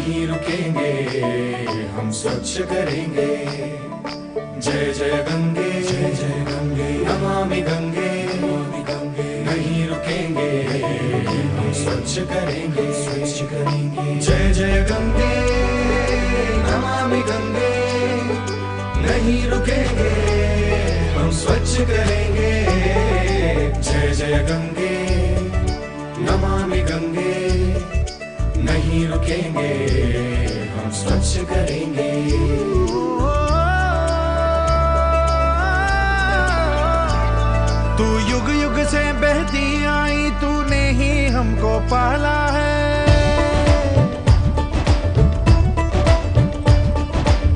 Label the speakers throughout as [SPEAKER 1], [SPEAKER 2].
[SPEAKER 1] नहीं रुकेंगे, हम स्वच्छ करेंगे। जय जय गंगे, जय जय गंगे, नमामि गंगे, नमामि गंगे। नहीं रुकेंगे, हम स्वच्छ करेंगे, स्वच्छ करेंगे। जय जय गंगे, नमामि गंगे, नहीं रुकेंगे, हम स्वच्छ करेंगे। जय जय गंगे, नमामि गंगे, नहीं रुकेंगे, हम स्वच्छ करेंगे।
[SPEAKER 2] तू युग युग से बहती आई, तूने ही हमको पाला है।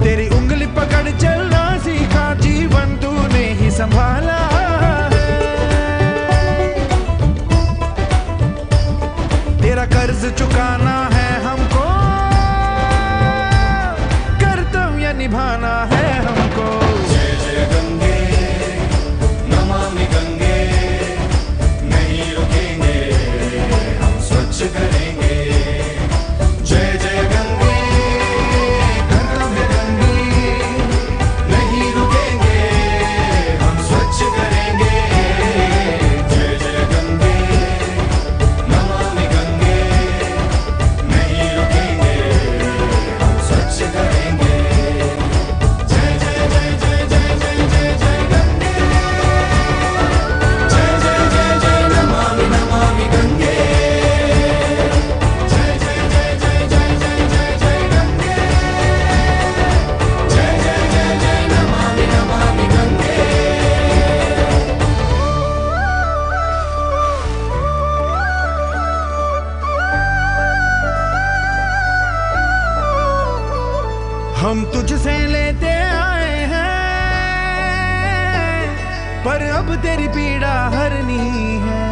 [SPEAKER 2] तेरी उंगली पकड़ चलना सीखा, जीवन तूने ही संभाला है। तेरा कर्ज चुकाना है हमको, कर्तव्य निभाना है हमको।
[SPEAKER 1] जय जय गंगे, नमामि गंगे, नहीं रुकेंगे, हम स्वच्छ करेंगे। जय जय गंगे, कर्तव्य गंगे, नहीं रुकेंगे, हम स्वच्छ करेंगे। जय जय गंगे, नमामि गंगे, नहीं रुकेंगे, हम स्वच्छ करेंगे। जय जय जय जय जय जय जय जय गंगे, जय जय जय जय नमामि नमामि गंगे, जय जय जय जय जय जय जय जय गंगे, जय जय जय जय नमामि नमामि गंगे।
[SPEAKER 2] हम तुझसे लेते आए हैं, पर अब तेरी पीड़ा हरनी है।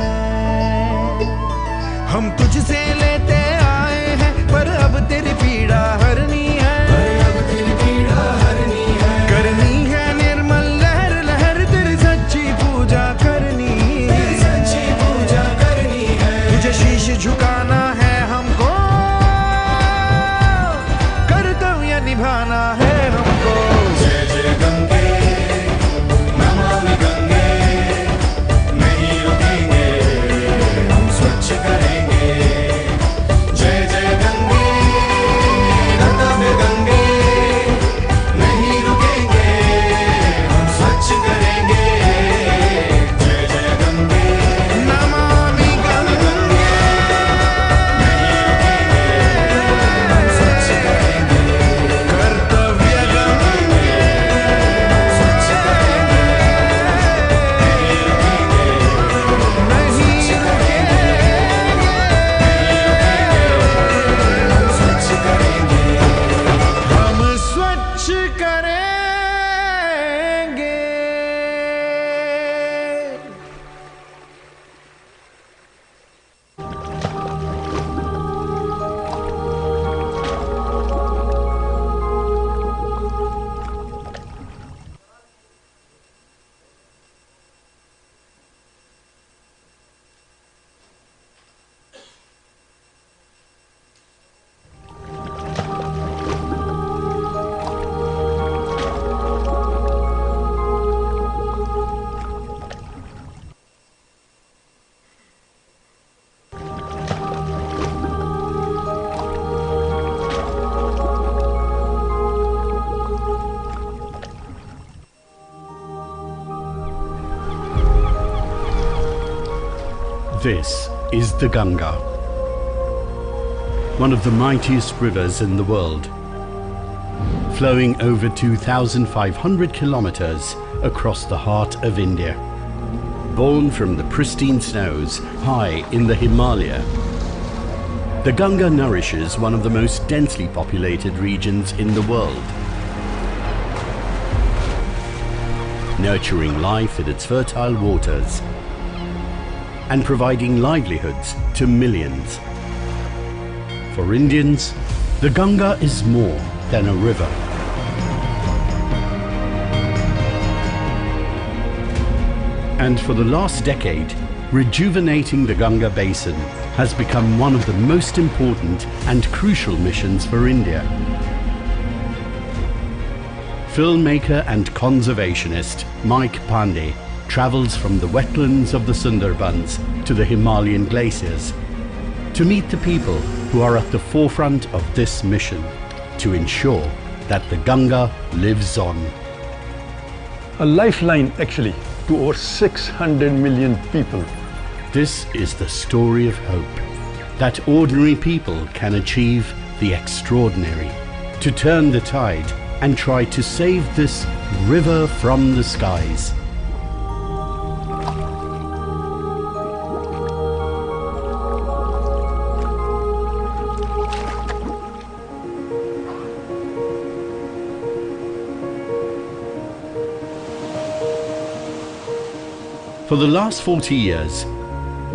[SPEAKER 2] हम तुझसे लेते आए हैं, पर अब तेरी पीड़ा हरनी है।
[SPEAKER 1] अब तेरी पीड़ा हरनी है,
[SPEAKER 2] करनी है निर्मल लहर लहर, तेरी सच्ची पूजा करनी है।
[SPEAKER 1] सच्ची पूजा करनी है।
[SPEAKER 2] तुझे शीश झुकाना है हमको, कर्तव्य निभाना है हमको।
[SPEAKER 1] जय जय गंगे, नमामि गंगे, नहीं रुकेंगे, हम स्वच्छ करेंगे। जय जय गंगे, कर्तव्य गंगे, नहीं रुकेंगे, हम स्वच्छ करेंगे। जय जय गंगे,
[SPEAKER 2] नमामि गंगे,
[SPEAKER 1] नहीं रुकेंगे, हम स्वच्छ करेंगे।
[SPEAKER 2] कर्तव्य गंगे,
[SPEAKER 1] स्वच्छ करेंगे, नहीं रुकेंगे,
[SPEAKER 2] नहीं
[SPEAKER 1] हम स्वच्छ करेंगे।
[SPEAKER 2] हम स्वच्छ करेंगे।
[SPEAKER 3] This is the Ganga, one of the mightiest rivers in the world, flowing over 2,500 kilometers across the heart of India. Born from the pristine snows high in the Himalaya, the Ganga nourishes one of the most densely populated regions in the world, nurturing life in its fertile waters and providing livelihoods to millions. For Indians, the Ganga is more than a river. And for the last decade, rejuvenating the Ganga basin has become one of the most important and crucial missions for India. Filmmaker and conservationist Mike Pandey travels from the wetlands of the Sundarbans to the Himalayan glaciers to meet the people who are at the forefront of this mission to ensure that the Ganga lives on.
[SPEAKER 4] A lifeline actually to over 600 million people.
[SPEAKER 3] This is the story of hope, that ordinary people can achieve the extraordinary, to turn the tide and try to save this river from the skies. For the last 40 years,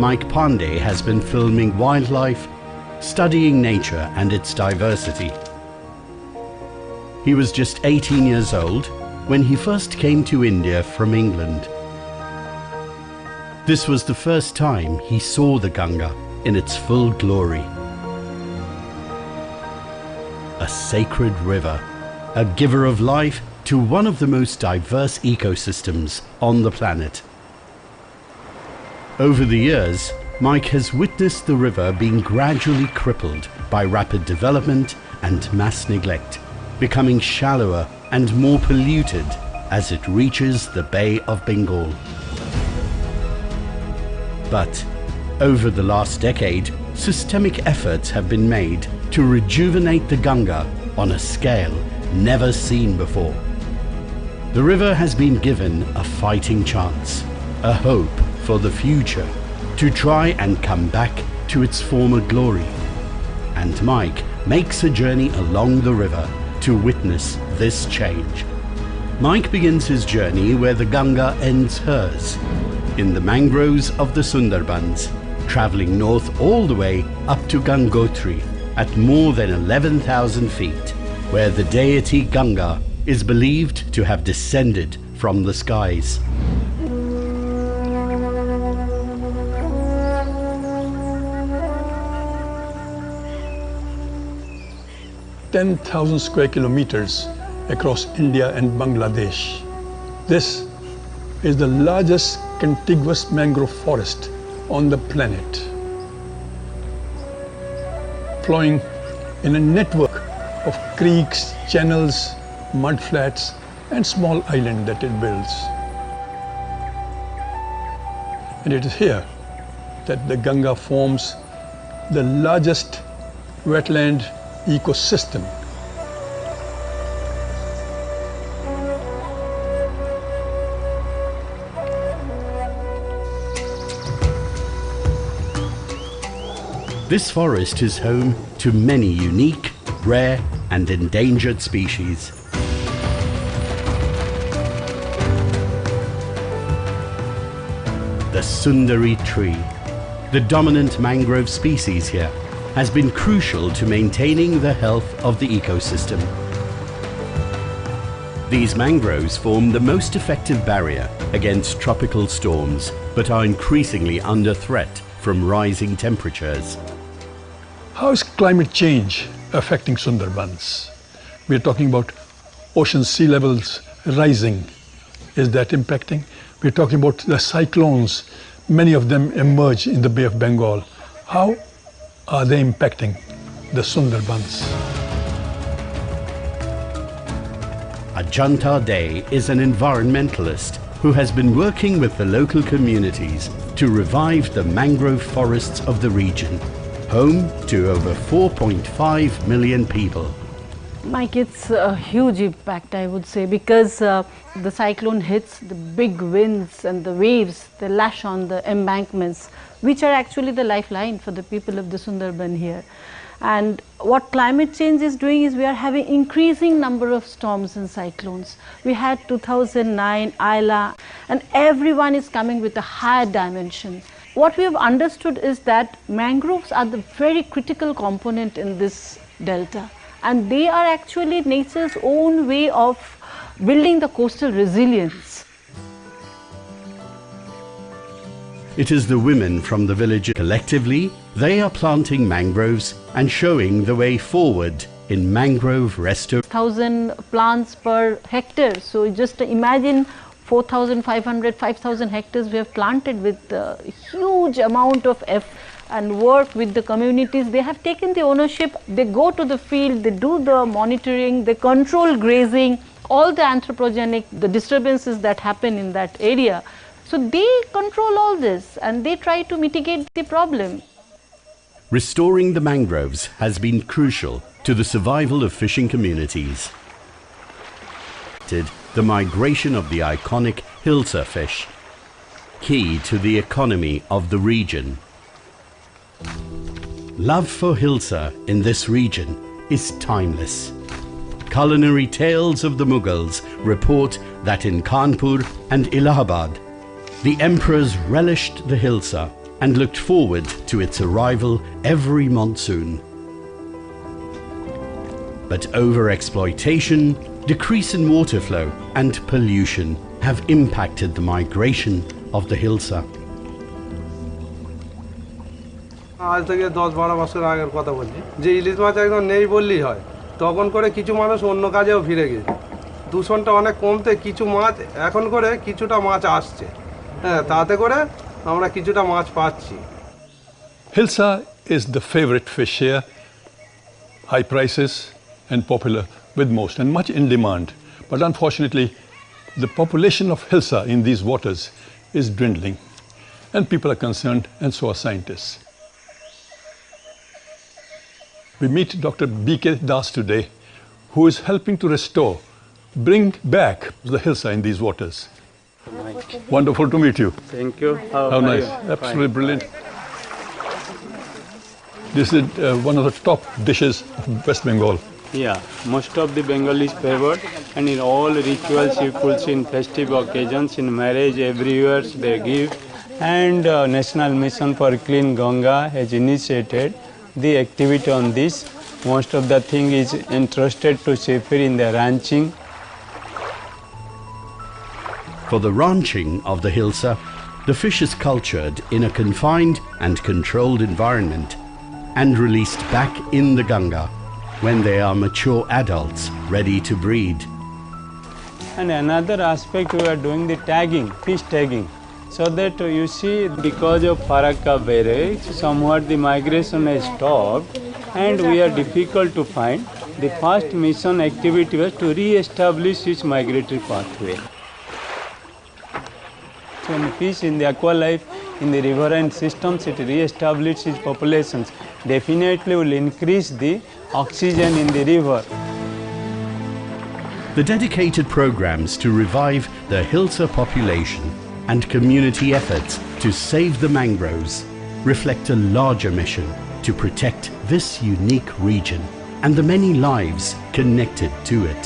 [SPEAKER 3] Mike Pandey has been filming wildlife, studying nature and its diversity. He was just 18 years old when he first came to India from England. This was the first time he saw the Ganga in its full glory. A sacred river, a giver of life to one of the most diverse ecosystems on the planet. Over the years, Mike has witnessed the river being gradually crippled by rapid development and mass neglect, becoming shallower and more polluted as it reaches the Bay of Bengal. But over the last decade, systemic efforts have been made to rejuvenate the Ganga on a scale never seen before. The river has been given a fighting chance, a hope for the future, to try and come back to its former glory. And Mike makes a journey along the river to witness this change. Mike begins his journey where the Ganga ends hers, in the mangroves of the Sundarbans, traveling north all the way up to Gangotri at more than 11,000 feet, where the deity Ganga is believed to have descended from the skies.
[SPEAKER 4] 10,000 square kilometers across India and Bangladesh. This is the largest contiguous mangrove forest on the planet, flowing in a network of creeks, channels, mudflats, and small islands that it builds. And it is here that the Ganga forms the largest wetland ecosystem.
[SPEAKER 3] This forest is home to many unique, rare and endangered species. The Sundari tree, the dominant mangrove species here, has been crucial to maintaining the health of the ecosystem. These mangroves form the most effective barrier against tropical storms, but are increasingly under threat from rising temperatures.
[SPEAKER 4] How is climate change affecting Sundarbans? We are talking about ocean sea levels rising. Is that impacting? We're talking about the cyclones. Many of them emerge in the Bay of Bengal. How are they impacting the Sundarbans?
[SPEAKER 3] Ajanta Day is an environmentalist who has been working with the local communities to revive the mangrove forests of the region, home to over 4.5 million people.
[SPEAKER 5] Mike, it's a huge impact, I would say, because the cyclone hits, the big winds and the waves, they lash on the embankments, which are actually the lifeline for the people of the Sundarban here. And what climate change is doing is we are having increasing number of storms and cyclones. We had 2009, Ayla, and everyone is coming with a higher dimension. What we have understood is that mangroves are the very critical component in this delta. And they are actually nature's own way of building the coastal resilience.
[SPEAKER 3] it is the women from the village. Collectively, they are planting mangroves and showing the way forward in mangrove restoration.
[SPEAKER 5] 1,000 plants per hectare. So just imagine 4,500, 5,000 hectares we have planted with a huge amount of effort and work with the communities. They have taken the ownership, they go to the field, they do the monitoring, they control grazing, all the anthropogenic, the disturbances that happen in that area. So they control all this and they try to mitigate the problem.
[SPEAKER 3] Restoring the mangroves has been crucial to the survival of fishing communities. The migration of the iconic Hilsa fish, key to the economy of the region. Love for Hilsa in this region is timeless. Culinary tales of the Mughals report that in Kanpur and Allahabad, the emperors relished the Hilsa and looked forward to its arrival every monsoon. But over-exploitation, decrease in water flow and pollution have impacted the migration of the Hilsa.
[SPEAKER 6] আজ থেকে 10-12 বছর আগের কথা বলছি যে ইলিশ মাছ একদম নেই বললেই হয় তখন করে কিছু মানুষ অন্য কাজেও ফিরে গেছে দূষণটা অনেক কমতে কিছু মাছ এখন করে কিছুটা মাছ আসছে হ্যাঁ তাতে করে আমরা কিছুটা মাছ পাচ্ছি
[SPEAKER 4] Hilsa is the favorite fish here, high prices and popular with most and much in demand. But unfortunately, the population of Hilsa in these waters is dwindling and people are concerned and so are scientists. We meet Dr. B.K. Das today, who is helping to restore, bring back the Hilsa in these waters. Wonderful to meet you.
[SPEAKER 7] Thank you.
[SPEAKER 4] How nice. Absolutely brilliant. This is one of the top dishes of West Bengal.
[SPEAKER 7] Yeah, most of the Bengalis favored, and in all rituals you could see in festive occasions, in marriage, everywhere they give. And National Mission for Clean Ganga has initiated the activity on this. Most of the thing is entrusted to Shefir in the ranching.
[SPEAKER 3] For the ranching of the Hilsa, the fish is cultured in a confined and controlled environment and released back in the Ganga when they are mature adults ready to breed.
[SPEAKER 7] And another aspect, we are doing the tagging, fish tagging, so that you see because of Farakka barrage, somewhat the migration has stopped and we are difficult to find. The first mission activity was to re-establish its migratory pathway. So in fish, in the aqua life, in the riverine systems, it re-establishes its populations. Definitely will increase the oxygen in the river.
[SPEAKER 3] The dedicated programs to revive the Hilsa population and community efforts to save the mangroves reflect a larger mission to protect this unique region and the many lives connected to it.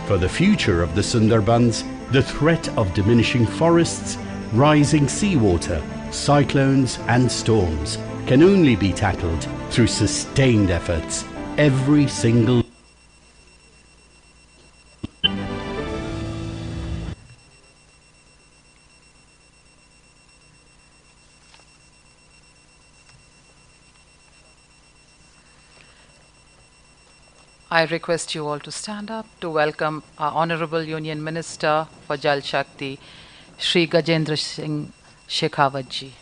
[SPEAKER 3] For the future of the Sundarbans, the threat of diminishing forests, rising seawater, cyclones and storms can only be tackled through sustained efforts every single
[SPEAKER 8] I request you all to stand up to welcome our Honorable Union Minister for Jal Shakti, Shri Gajendra Singh Shekhawat ji.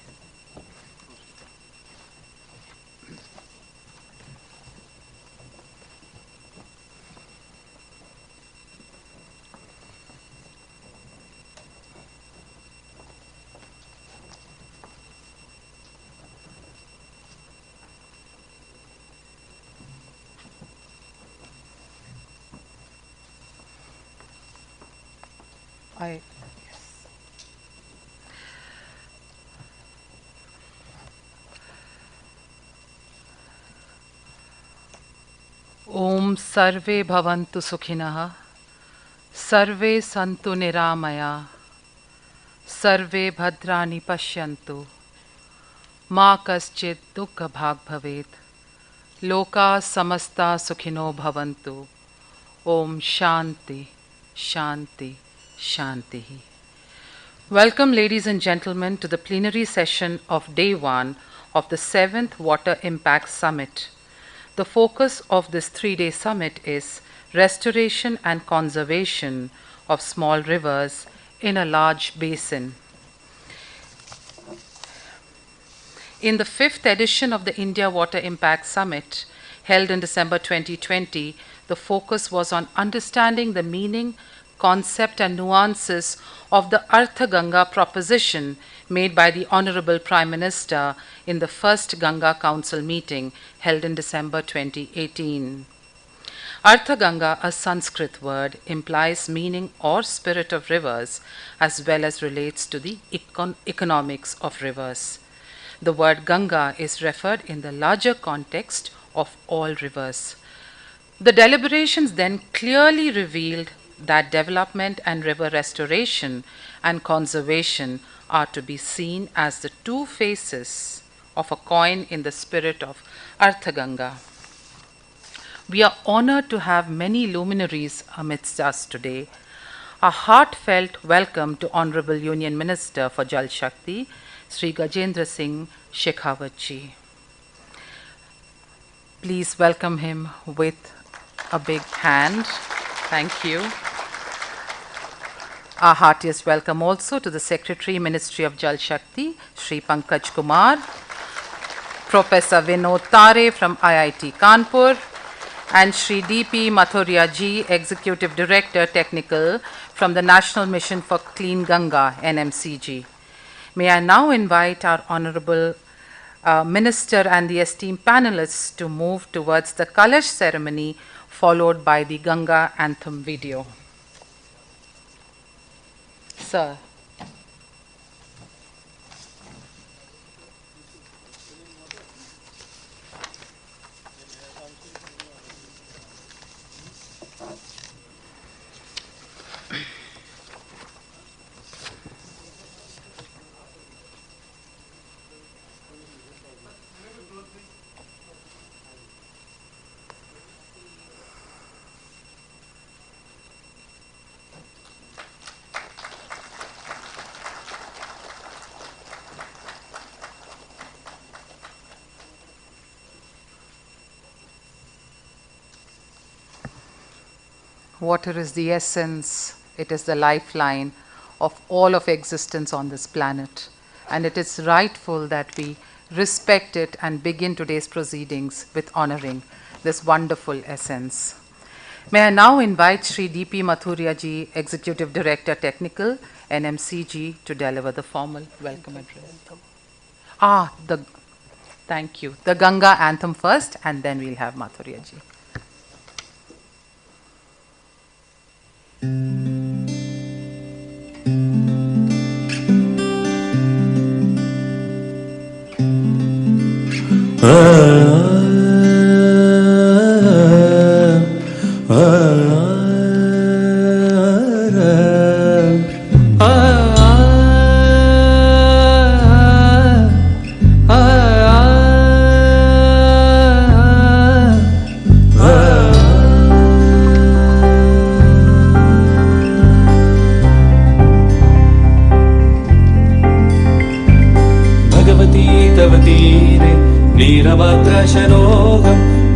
[SPEAKER 8] Om Sarve Bhavantu Sukhinah, Sarve Santu Niramaya, Sarve Bhadrani Pashyantu, Ma Kaschit Dukha Bhag Bhavet, Loka Samasta Sukhino Bhavantu, Om Shanti, Shanti, Shanti. Welcome, ladies and gentlemen, to the plenary session of Day 1 of the 7th Water Impact Summit. The focus of this 3-day summit is restoration and conservation of small rivers in a large basin. In the 5th edition of the India Water Impact Summit, held in December 2020, the focus was on understanding the meaning, concept and nuances of the Artha Ganga proposition made by the Honorable Prime Minister in the first Ganga Council meeting held in December 2018. Artha Ganga, a Sanskrit word, implies meaning or spirit of rivers as well as relates to the economics of rivers. The word Ganga is referred in the larger context of all rivers. The deliberations then clearly revealed that development and river restoration and conservation are to be seen as the two faces of a coin in the spirit of Artha Ganga. We are honored to have many luminaries amidst us today. A heartfelt welcome to Honorable Union Minister for Jal Shakti, Sri Gajendra Singh Shekhawat ji. Please welcome him with a big hand. Thank you. Our heartiest welcome also to the Secretary, Ministry of Jal Shakti, Sri Pankaj Kumar, Professor Vinod Tare from IIT Kanpur, and Sri D.P. Mathuria ji, Executive Director, Technical from the National Mission for Clean Ganga, NMCG. May I now invite our Honorable Minister and the esteemed panelists to move towards the Kalash ceremony, followed by the Ganga anthem video. Sir. Water is the essence, it is the lifeline of all of existence on this planet. And it is rightful that we respect it and begin today's proceedings with honoring this wonderful essence. May I now invite Sri D.P. Mathuria ji, Executive Director Technical, NMCG, to deliver the formal welcome address. Thank you. The Ganga anthem first, and then we'll have Mathuria ji.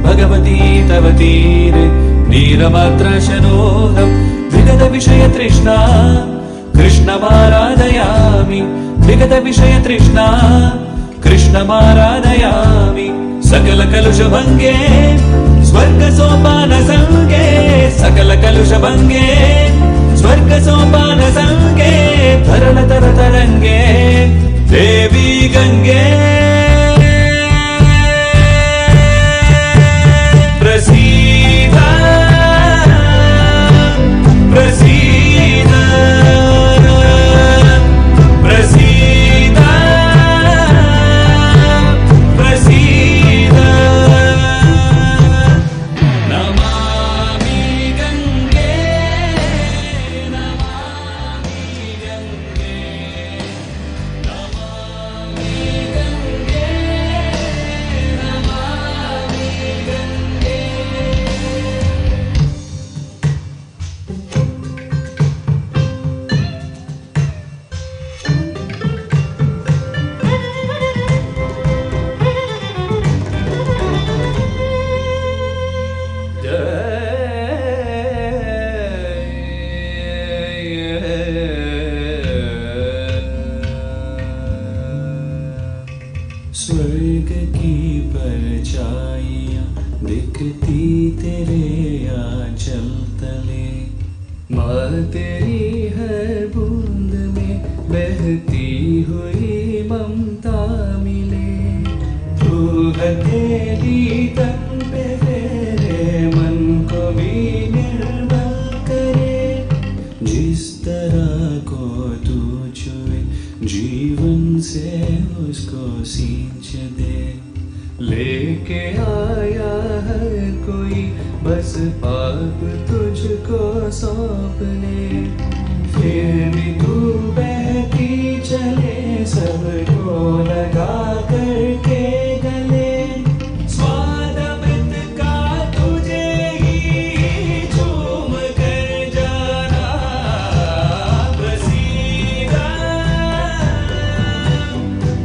[SPEAKER 1] Bhagwati तव तीरे नीरमात्रशनोहं विगत विषय तृष्णा कृष्णमाराधयामि विगत विषय तृष्णा कृष्णमाराधयामि सकल कलुष भंगे स्वर्ग सोपान संगे सकल कलुष भंगे स्वर्ग सोपान संगे तरल तर तरंगे देवी गंगे प्रसीदा प्रसीदा प्रसीदा प्रसीदा नमामि गंगे नमामि गंगे नमामि गंगे स्वर्ग की परछाइयाँ दिखती तेरे आंचल तले, माँ तेरी हर बूंद में बहती हुई ममता मिले। तू हथेली तन पे फेरे मन को भी निर्मल करे, जिस तरह को तू छुए जीवन से उसको सींच दे। लेके आया हर कोई बस पाप तुझको सौंपने, फिर भी तू बहती चले सबको लगा करके गले। स्वाद अमृत का तुझे ही झूम कर जाना बसीदा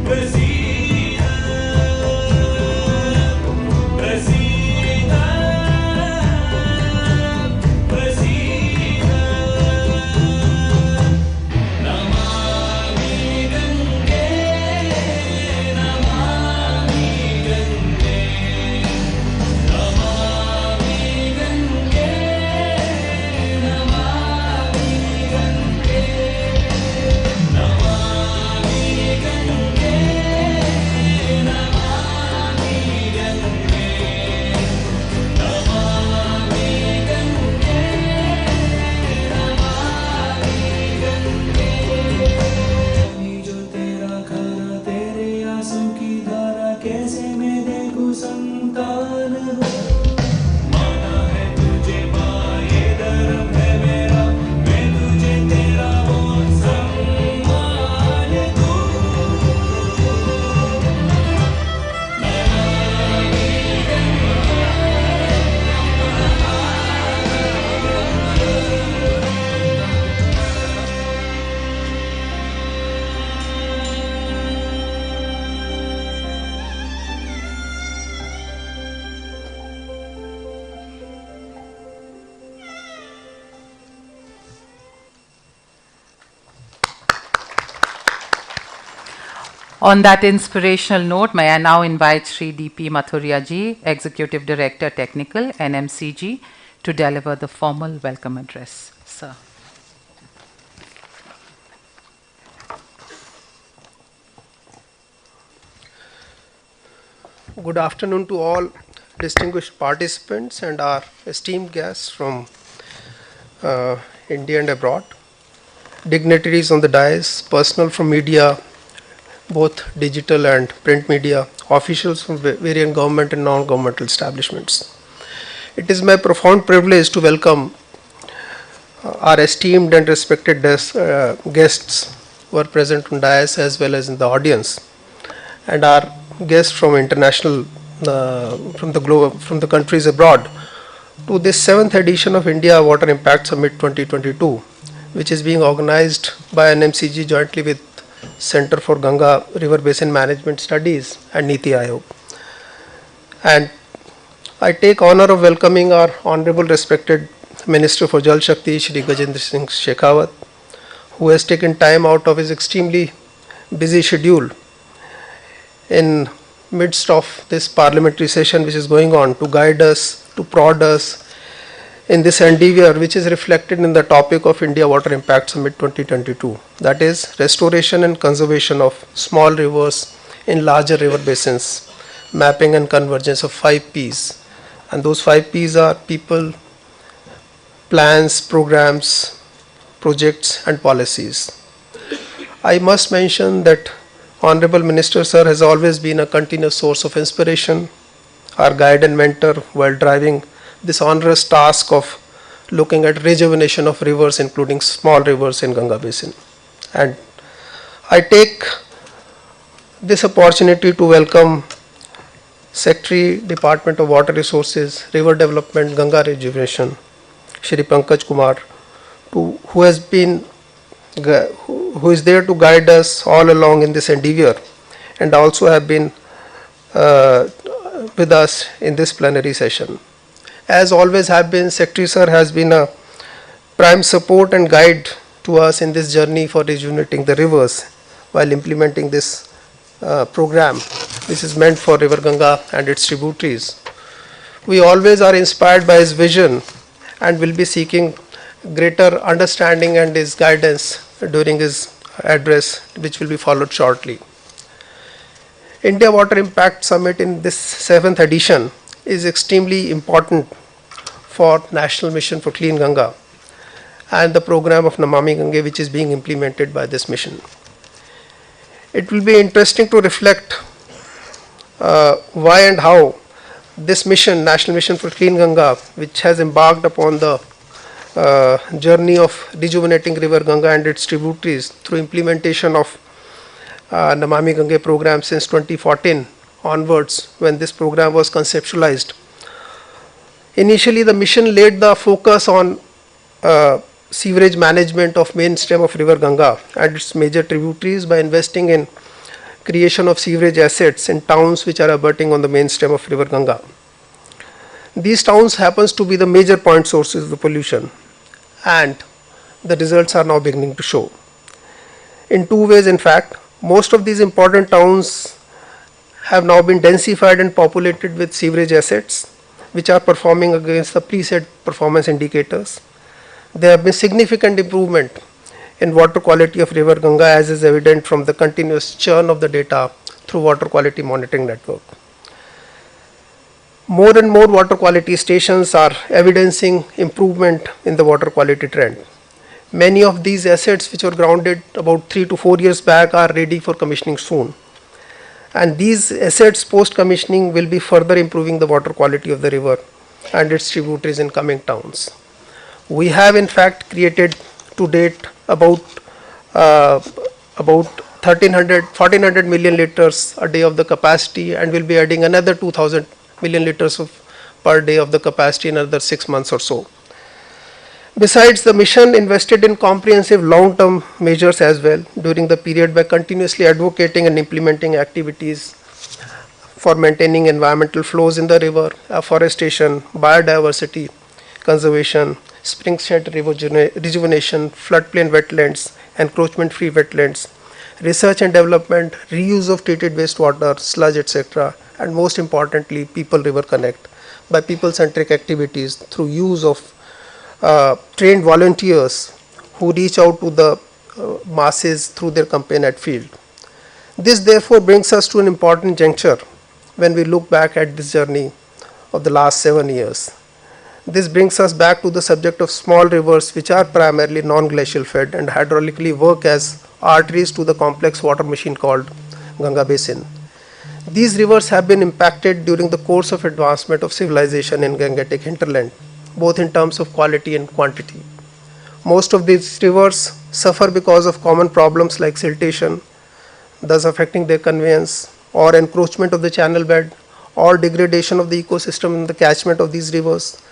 [SPEAKER 1] बसीदा बसीदा बसीदा। नमामि गंगे नमामि गंगे नमामि गंगे नमामि गंगे नमामि गंगे नमामि गंगे नमामि गंगे नमामि गंगे। जो तेरा खाना तेरे आंसू की धारा, कैसे मैं देखूं संतान हो। माना है तुझे माँ ये धर्म है मेरा, मैं तुझे तेरा वो सम्मान दूं।
[SPEAKER 8] On that inspirational note, may I now invite Sri D.P. Mathuria ji, Executive Director Technical, NMCG, to deliver the formal welcome address. Sir.
[SPEAKER 9] Good afternoon to all distinguished participants and our esteemed guests from India and abroad, dignitaries on the dais, personnel from media, both digital and print media, officials from various government and non-governmental establishments. It is my profound privilege to welcome our esteemed and respected guests who are present on dais as well as in the audience, and our guests from international, from the globe, from the countries abroad, to this 7th edition of India Water Impact Summit 2022, which is being organized by NMCG jointly with Center for Ganga River Basin Management Studies and Niti Aayog. And I take honor of welcoming our honorable respected Minister for Jal Shakti, Shri Gajendra Singh Shekhawat, who has taken time out of his extremely busy schedule in midst of this parliamentary session which is going on to guide us, to prod us in this endeavor which is reflected in the topic of India Water Impact Summit 2022, that is restoration and conservation of small rivers in larger river basins, mapping and convergence of 5 Ps. And those 5 Ps are people, plans, programs, projects and policies. I must mention that Honorable Minister Sir has always been a continuous source of inspiration, our guide and mentor while driving this onerous task of looking at rejuvenation of rivers, including small rivers in Ganga Basin. And I take this opportunity to welcome Secretary, Department of Water Resources, River Development, Ganga Rejuvenation, Shri Pankaj Kumar, who is there to guide us all along in this endeavor, and also have been with us in this plenary session. As always have been, Secretary Sir has been a prime support and guide to us in this journey for rejuvenating the rivers while implementing this program. This is meant for River Ganga and its tributaries. We always are inspired by his vision and will be seeking greater understanding and his guidance during his address, which will be followed shortly. India Water Impact Summit in this 7th edition is extremely important for National Mission for Clean Ganga and the program of Namami Gange, which is being implemented by this mission. It will be interesting to reflect why and how this mission, National Mission for Clean Ganga, which has embarked upon the journey of rejuvenating River Ganga and its tributaries through implementation of Namami Gange program since 2014 onwards, when this program was conceptualized. Initially, the mission laid the focus on sewerage management of main stem of River Ganga and its major tributaries by investing in creation of sewerage assets in towns which are abutting on the main stem of River Ganga. These towns happens to be the major point sources of the pollution, and the results are now beginning to show. In two ways, in fact, most of these important towns have now been densified and populated with sewerage assets which are performing against the preset performance indicators. There have been significant improvement in water quality of River Ganga, as is evident from the continuous churn of the data through water quality monitoring network. More and more water quality stations are evidencing improvement in the water quality trend. Many of these assets which were grounded about 3 to 4 years back are ready for commissioning soon. And these assets post commissioning will be further improving the water quality of the river and its tributaries in coming towns. We have in fact created to date about 1400 million liters a day of the capacity, and will be adding another 2000 million liters per day of the capacity in another 6 months or so. Besides, the mission invested in comprehensive long-term measures as well during the period by continuously advocating and implementing activities for maintaining environmental flows in the river, afforestation, biodiversity conservation, spring shed rejuvenation, floodplain wetlands, encroachment-free wetlands, research and development, reuse of treated wastewater, sludge, etc., and most importantly, people-river connect by people-centric activities through use of trained volunteers who reach out to the masses through their campaign at field. This therefore brings us to an important juncture when we look back at this journey of the last 7 years. This brings us back to the subject of small rivers which are primarily non-glacial fed and hydraulically work as arteries to the complex water machine called Ganga Basin. These rivers have been impacted during the course of advancement of civilization in Gangetic hinterland, both in terms of quality and quantity. Most of these rivers suffer because of common problems like siltation, thus affecting their conveyance, or encroachment of the channel bed, or degradation of the ecosystem in the catchment of these rivers,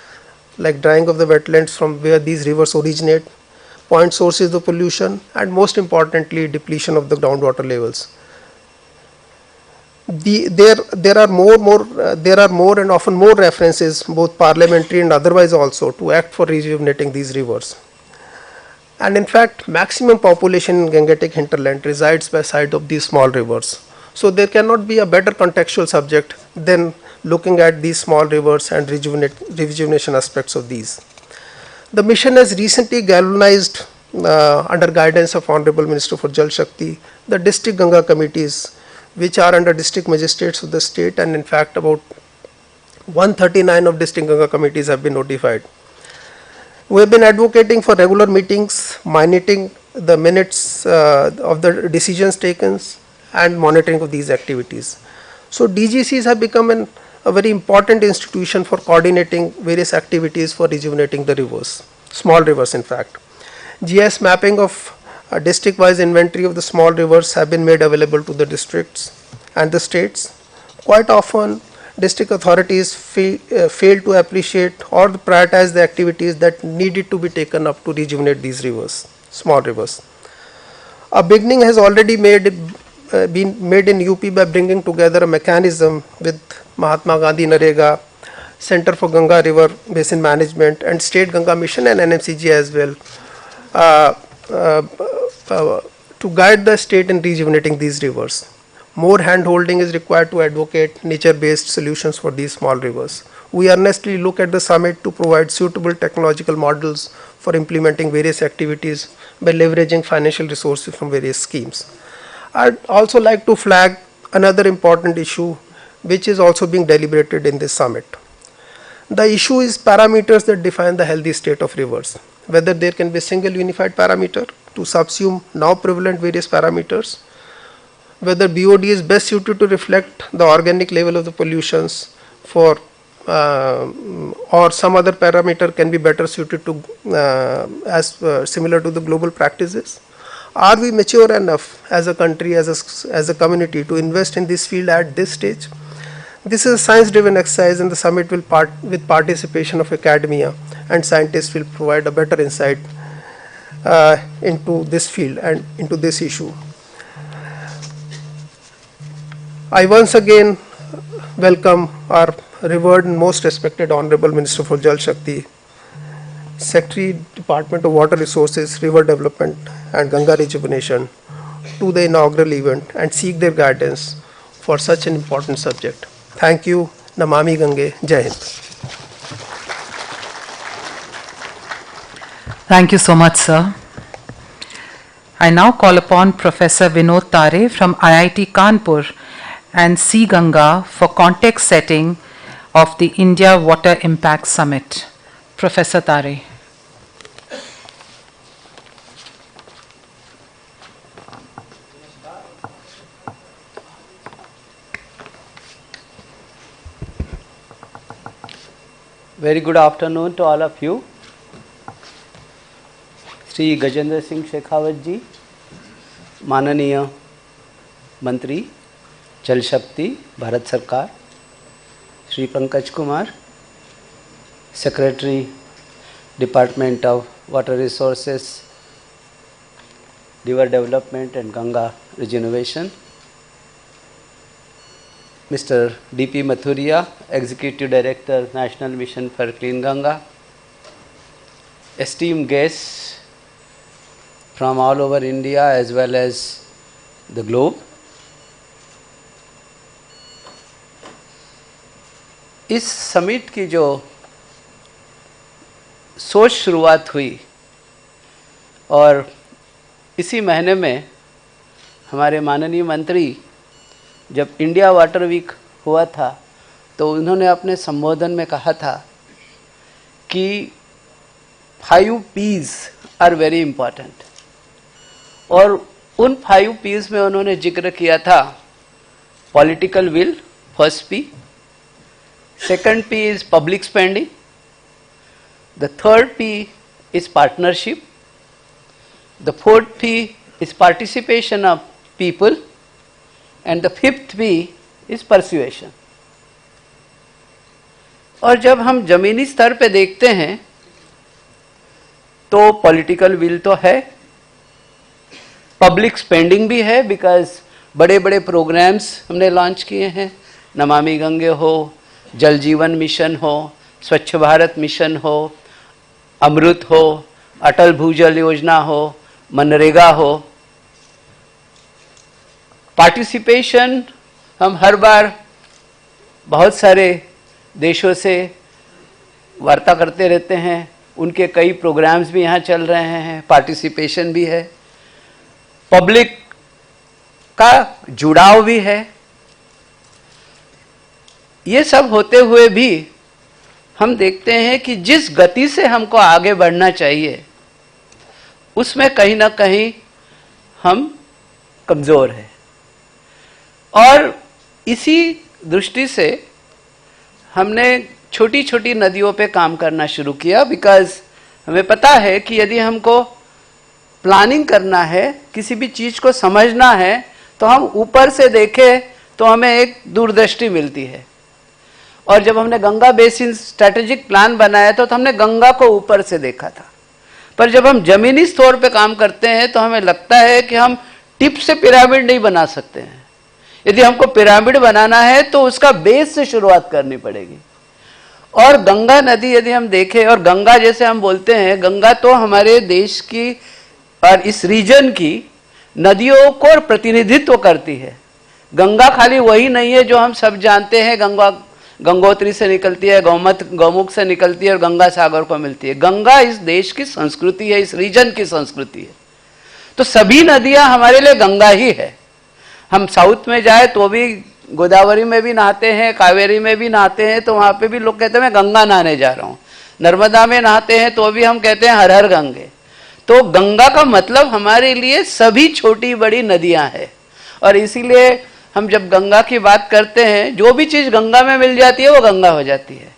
[SPEAKER 9] like drying of the wetlands from where these rivers originate, point sources of pollution, and most importantly, depletion of the groundwater levels. There are more and often more references, both parliamentary and otherwise also, to act for rejuvenating these rivers. And in fact, maximum population in Gangetic hinterland resides by side of these small rivers. So there cannot be a better contextual subject than looking at these small rivers and rejuvenation aspects of these. The mission has recently galvanized, under guidance of Honorable Minister for Jal Shakti, the district Ganga committees, which are under district magistrates of the state, and in fact about 139 of district Ganga committees have been notified. We have been advocating for regular meetings, monitoring the minutes of the decisions taken and monitoring of these activities. So DGCs have become a very important institution for coordinating various activities for rejuvenating the rivers, small rivers in fact. GIS mapping of a district-wise inventory of the small rivers have been made available to the districts and the states. Quite often, district authorities fail to appreciate or prioritize the activities that needed to be taken up to rejuvenate these rivers, small rivers. A beginning has already been made in UP by bringing together a mechanism with Mahatma Gandhi Narega, Center for Ganga River Basin Management, and State Ganga Mission and NMCG as well, to guide the state in rejuvenating these rivers. More hand-holding is required to advocate nature-based solutions for these small rivers. We earnestly look at the summit to provide suitable technological models for implementing various activities by leveraging financial resources from various schemes. I'd also like to flag another important issue which is also being deliberated in this summit. The issue is parameters that define the healthy state of rivers, whether there can be a single unified parameter to subsume now prevalent various parameters, whether BOD is best suited to reflect the organic level of the pollutions or some other parameter can be better suited to similar to the global practices. Are we mature enough as a country, as a community to invest in this field at this stage? This is a science-driven exercise, and the summit will with participation of academia and scientists will provide a better insight into this field and into this issue. I once again welcome our revered and most respected Honorable Minister for Jal Shakti, Secretary, Department of Water Resources, River Development and Ganga Rejuvenation to the inaugural event and seek their guidance for such an important subject. Thank you. Namami Gange. Jai Hind.
[SPEAKER 8] Thank you so much, sir. I now call upon Professor Vinod Tare from IIT Kanpur and C. Ganga for context setting of the India Water Impact Summit. Professor Tare.
[SPEAKER 10] Very good afternoon to all of you. Shri Gajendra Singh Shekhawat जी, माननीय मंत्री जल Shakti Bharat Sarkar, Shri Pankaj Kumar, secretary department of water resources, river development and Ganga rejuvenation, mister D.P. Mathuria, Executive Director, National Mission for Clean Ganga, esteemed guests from all over India as well as the globe. इस summit की जो सोच शुरुआत हुई और इसी महीने में हमारे माननीय मंत्री जब इंडिया वाटर वीक हुआ था तो उन्होंने अपने संबोधन में कहा था कि 5 P's आर वेरी इम्पॉर्टेंट, और उन 5 P's में उन्होंने जिक्र किया था political will, first P, second P is public spending, the third P is partnership, the fourth P is participation of people, and the 5th P is persuasion. और जब हम जमीनी स्तर पे देखते हैं तो पॉलिटिकल विल तो है, पब्लिक स्पेंडिंग भी है, बिकॉज बड़े बड़े प्रोग्राम्स हमने लॉन्च किए हैं, नमामि गंगे हो, जल जीवन मिशन हो, स्वच्छ भारत मिशन हो, अमृत हो, अटल भूजल योजना हो, मनरेगा हो। पार्टिसिपेशन हम हर बार बहुत सारे देशों से वार्ता करते रहते हैं, उनके कई प्रोग्राम्स भी यहाँ चल रहे हैं, पार्टिसिपेशन भी है, पब्लिक का जुड़ाव भी है। ये सब होते हुए भी हम देखते हैं कि जिस गति से हमको आगे बढ़ना चाहिए उसमें कहीं ना कहीं हम कमज़ोर हैं। और इसी दृष्टि से हमने छोटी छोटी नदियों पे काम करना शुरू किया, बिकॉज हमें पता है कि यदि हमको प्लानिंग करना है, किसी भी चीज़ को समझना है, तो हम ऊपर से देखें तो हमें एक दूरदृष्टि मिलती है। और जब हमने गंगा बेसिन स्ट्रैटेजिक प्लान बनाया तो हमने गंगा को ऊपर से देखा था, पर जब हम जमीनी स्तर पे काम करते हैं तो हमें लगता है कि हम टिप से पिरामिड नहीं बना सकते हैं। यदि हमको पिरामिड बनाना है तो उसका बेस से शुरुआत करनी पड़ेगी। और गंगा नदी यदि हम देखें, और गंगा जैसे हम बोलते हैं, गंगा तो हमारे देश की और इस रीजन की नदियों को प्रतिनिधित्व करती है। गंगा खाली वही नहीं है जो हम सब जानते हैं, गंगा गंगोत्री से निकलती है, गौमुख से निकलती है और गंगा सागर को मिलती है। गंगा इस देश की संस्कृति है, इस रीजन की संस्कृति है। तो सभी नदियां हमारे लिए गंगा ही है। हम साउथ में जाए तो भी गोदावरी में भी नहाते हैं, कावेरी में भी नहाते हैं, तो वहां पे भी लोग कहते हैं मैं गंगा नहाने जा रहा हूं। नर्मदा में नहाते हैं तो भी हम कहते हैं हर हर गंगे। तो गंगा का मतलब हमारे लिए सभी छोटी बड़ी नदियां हैं। और इसीलिए हम जब गंगा की बात करते हैं, जो भी चीज गंगा में मिल जाती है वो गंगा हो जाती है।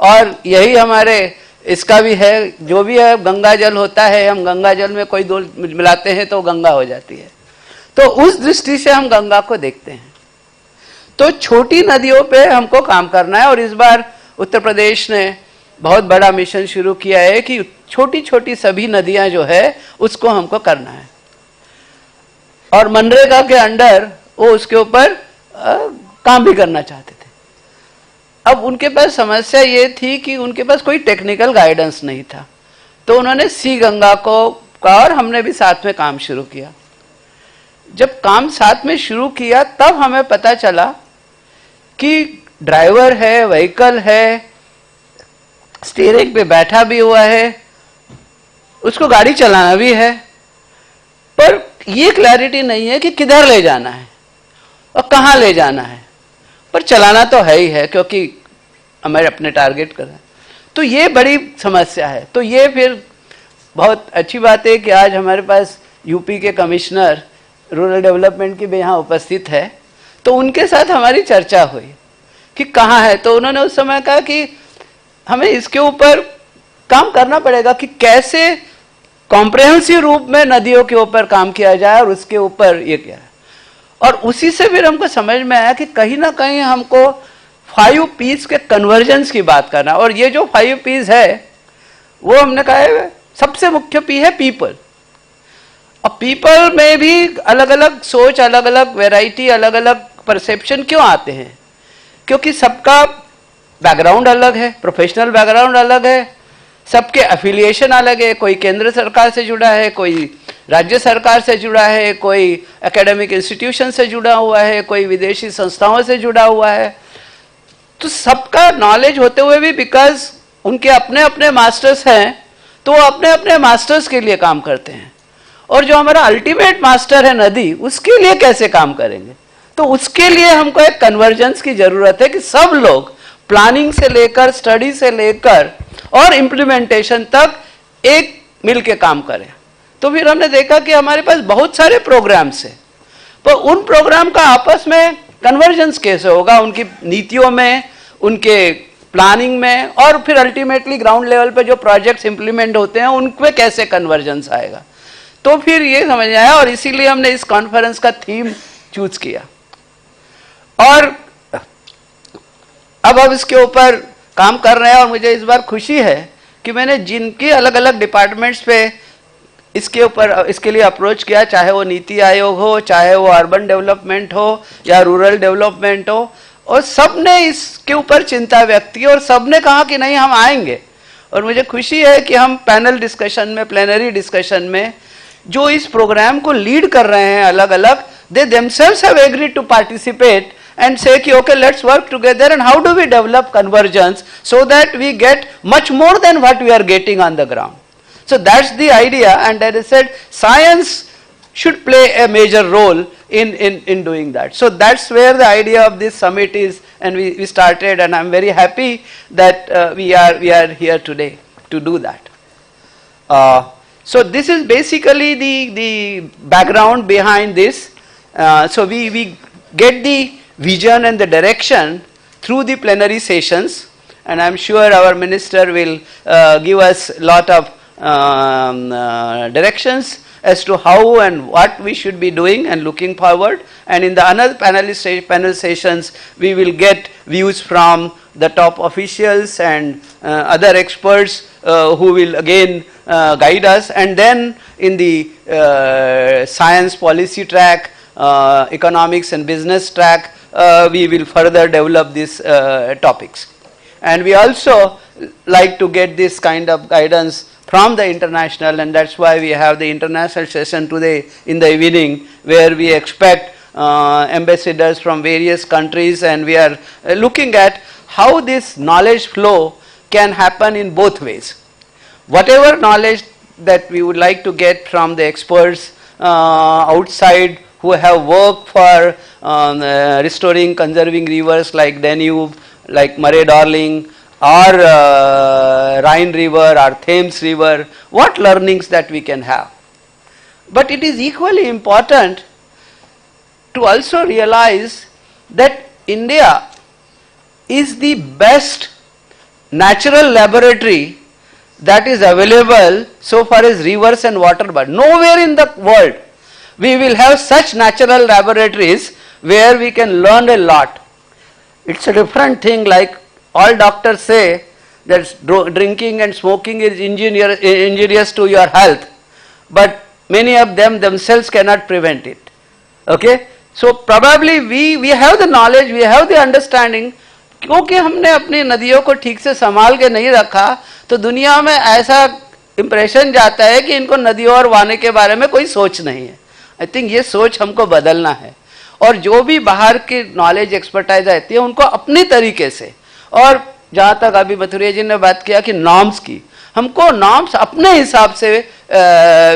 [SPEAKER 10] और यही हमारे इसका भी है, जो भी है गंगा जल होता है, हम गंगा जल में कोई दो मिलाते हैं तो गंगा हो जाती है। तो उस दृष्टि से हम गंगा को देखते हैं। तो छोटी नदियों पे हमको काम करना है। और इस बार उत्तर प्रदेश ने बहुत बड़ा मिशन शुरू किया है कि छोटी छोटी सभी नदियां जो है उसको हमको करना है। और मनरेगा के अंडर वो उसके ऊपर काम भी करना चाहते थे। अब उनके पास समस्या ये थी कि उनके पास कोई टेक्निकल गाइडेंस नहीं था। तो उन्होंने सी गंगा को और हमने भी साथ में काम शुरू किया। जब काम साथ में शुरू किया तब हमें पता चला कि ड्राइवर है, व्हीकल है, स्टीयरिंग पे बैठा भी हुआ है, उसको गाड़ी चलाना भी है, पर ये क्लैरिटी नहीं है कि किधर ले जाना है और कहाँ ले जाना है। पर चलाना तो है ही है क्योंकि हमें अपने टारगेट कर रहे हैं। तो ये बड़ी समस्या है। तो ये फिर बहुत अच्छी बात है कि आज हमारे पास यूपी के कमिश्नर रूरल डेवलपमेंट की भी यहाँ उपस्थित है। तो उनके साथ हमारी चर्चा हुई कि कहाँ है। तो उन्होंने उस समय कहा कि हमें इसके ऊपर काम करना पड़ेगा कि कैसे कॉम्प्रहेंसिव रूप में नदियों के ऊपर काम किया जाए और उसके ऊपर ये क्या है। और उसी से फिर हमको समझ में आया कि कहीं ना कहीं हमको 5 P's के कन्वर्जेंस की बात करना। और ये जो 5 P's है वो हमने कहा है सबसे मुख्य P है पीपल। और पीपल में भी अलग अलग सोच, अलग अलग वैरायटी, अलग अलग परसेप्शन क्यों आते हैं? क्योंकि सबका बैकग्राउंड अलग है, प्रोफेशनल बैकग्राउंड अलग है, सबके एफिलिएशन अलग है। कोई केंद्र सरकार से जुड़ा है, कोई राज्य सरकार से जुड़ा है, कोई एकेडमिक इंस्टीट्यूशन से जुड़ा हुआ है, कोई विदेशी संस्थाओं से जुड़ा हुआ है। तो सबका नॉलेज होते हुए भी बिकॉज उनके अपने अपने मास्टर्स हैं तो वो अपने अपने मास्टर्स के लिए काम करते हैं। और जो हमारा अल्टीमेट मास्टर है नदी, उसके लिए कैसे काम करेंगे? तो उसके लिए हमको एक कन्वर्जेंस की जरूरत है कि सब लोग प्लानिंग से लेकर, स्टडी से लेकर और इम्प्लीमेंटेशन तक एक मिल के काम करें। तो फिर हमने देखा कि हमारे पास बहुत सारे प्रोग्राम्स हैं, पर उन प्रोग्राम का आपस में कन्वर्जेंस कैसे होगा? उनकी नीतियों में, उनके प्लानिंग में, और फिर अल्टीमेटली ग्राउंड लेवल पे जो प्रोजेक्ट्स इंप्लीमेंट होते हैं उनमें कैसे कन्वर्जेंस आएगा। तो फिर ये समझ आया और इसीलिए हमने इस कॉन्फ्रेंस का थीम चूज किया। और अब इसके ऊपर काम कर रहे हैं। और मुझे इस बार खुशी है कि मैंने जिनके अलग अलग डिपार्टमेंट्स पे इसके ऊपर इसके लिए अप्रोच किया, चाहे वो नीति आयोग हो, चाहे वो अर्बन डेवलपमेंट हो या रूरल डेवलपमेंट हो, और सब ने इसके ऊपर चिंता व्यक्त की और सब ने कहा कि नहीं हम आएंगे। और मुझे खुशी है कि हम पैनल डिस्कशन में, प्लेनरी डिस्कशन में जो इस प्रोग्राम को लीड कर रहे हैं अलग अलग, they themselves have agreed to participate and say कि okay, let's work together and how do we develop convergence so that we get much more than what we are getting on the ground. So that's the idea, and as I said, science should play a major role in doing that. So that's where the idea of this summit is, and we started, and I'm very happy that we are here today to do that. So this is basically the background behind this. So we get the vision and the direction through the plenary sessions, and I'm sure our minister will give us a lot of directions as to how and what we should be doing and looking forward. And in the another panel sessions, we will get views from the top officials and other experts who will again guide us. And then in the science policy track, economics and business track, we will further develop these topics. And we also like to get this kind of guidance from the international, and that's why we have the international session today in the evening, where we expect ambassadors from various countries, and we are looking at how this knowledge flow can happen in both ways. Whatever knowledge that we would like to get from the experts outside who have worked for restoring, conserving rivers like Danube, like Murray-Darling, or Rhine River or Thames River, what learnings that we can have. But it is equally important to also realize that India is the best natural laboratory that is available so far as rivers and water, but nowhere in the world we will have such natural laboratories where we can learn a lot. It's a different thing, like all doctors say that drinking and smoking is injurious to your health, but many of them themselves cannot prevent it. Okay? So probably we have the knowledge, we have the understanding, क्योंकि हमने अपनी नदियों को ठीक से संभाल के नहीं रखा, तो दुनिया में ऐसा इंप्रेशन जाता है कि इनको नदियों और वाने के बारे में कोई सोच नहीं है. आई थिंक ये सोच हमको बदलना है, और जो भी बाहर की नॉलेज एक्सपर्टाइज आती है उनको अपनी तरीके से, और जहाँ तक अभी मथुरिया जी ने बात किया कि नॉर्म्स की, हमको नॉर्म्स अपने हिसाब से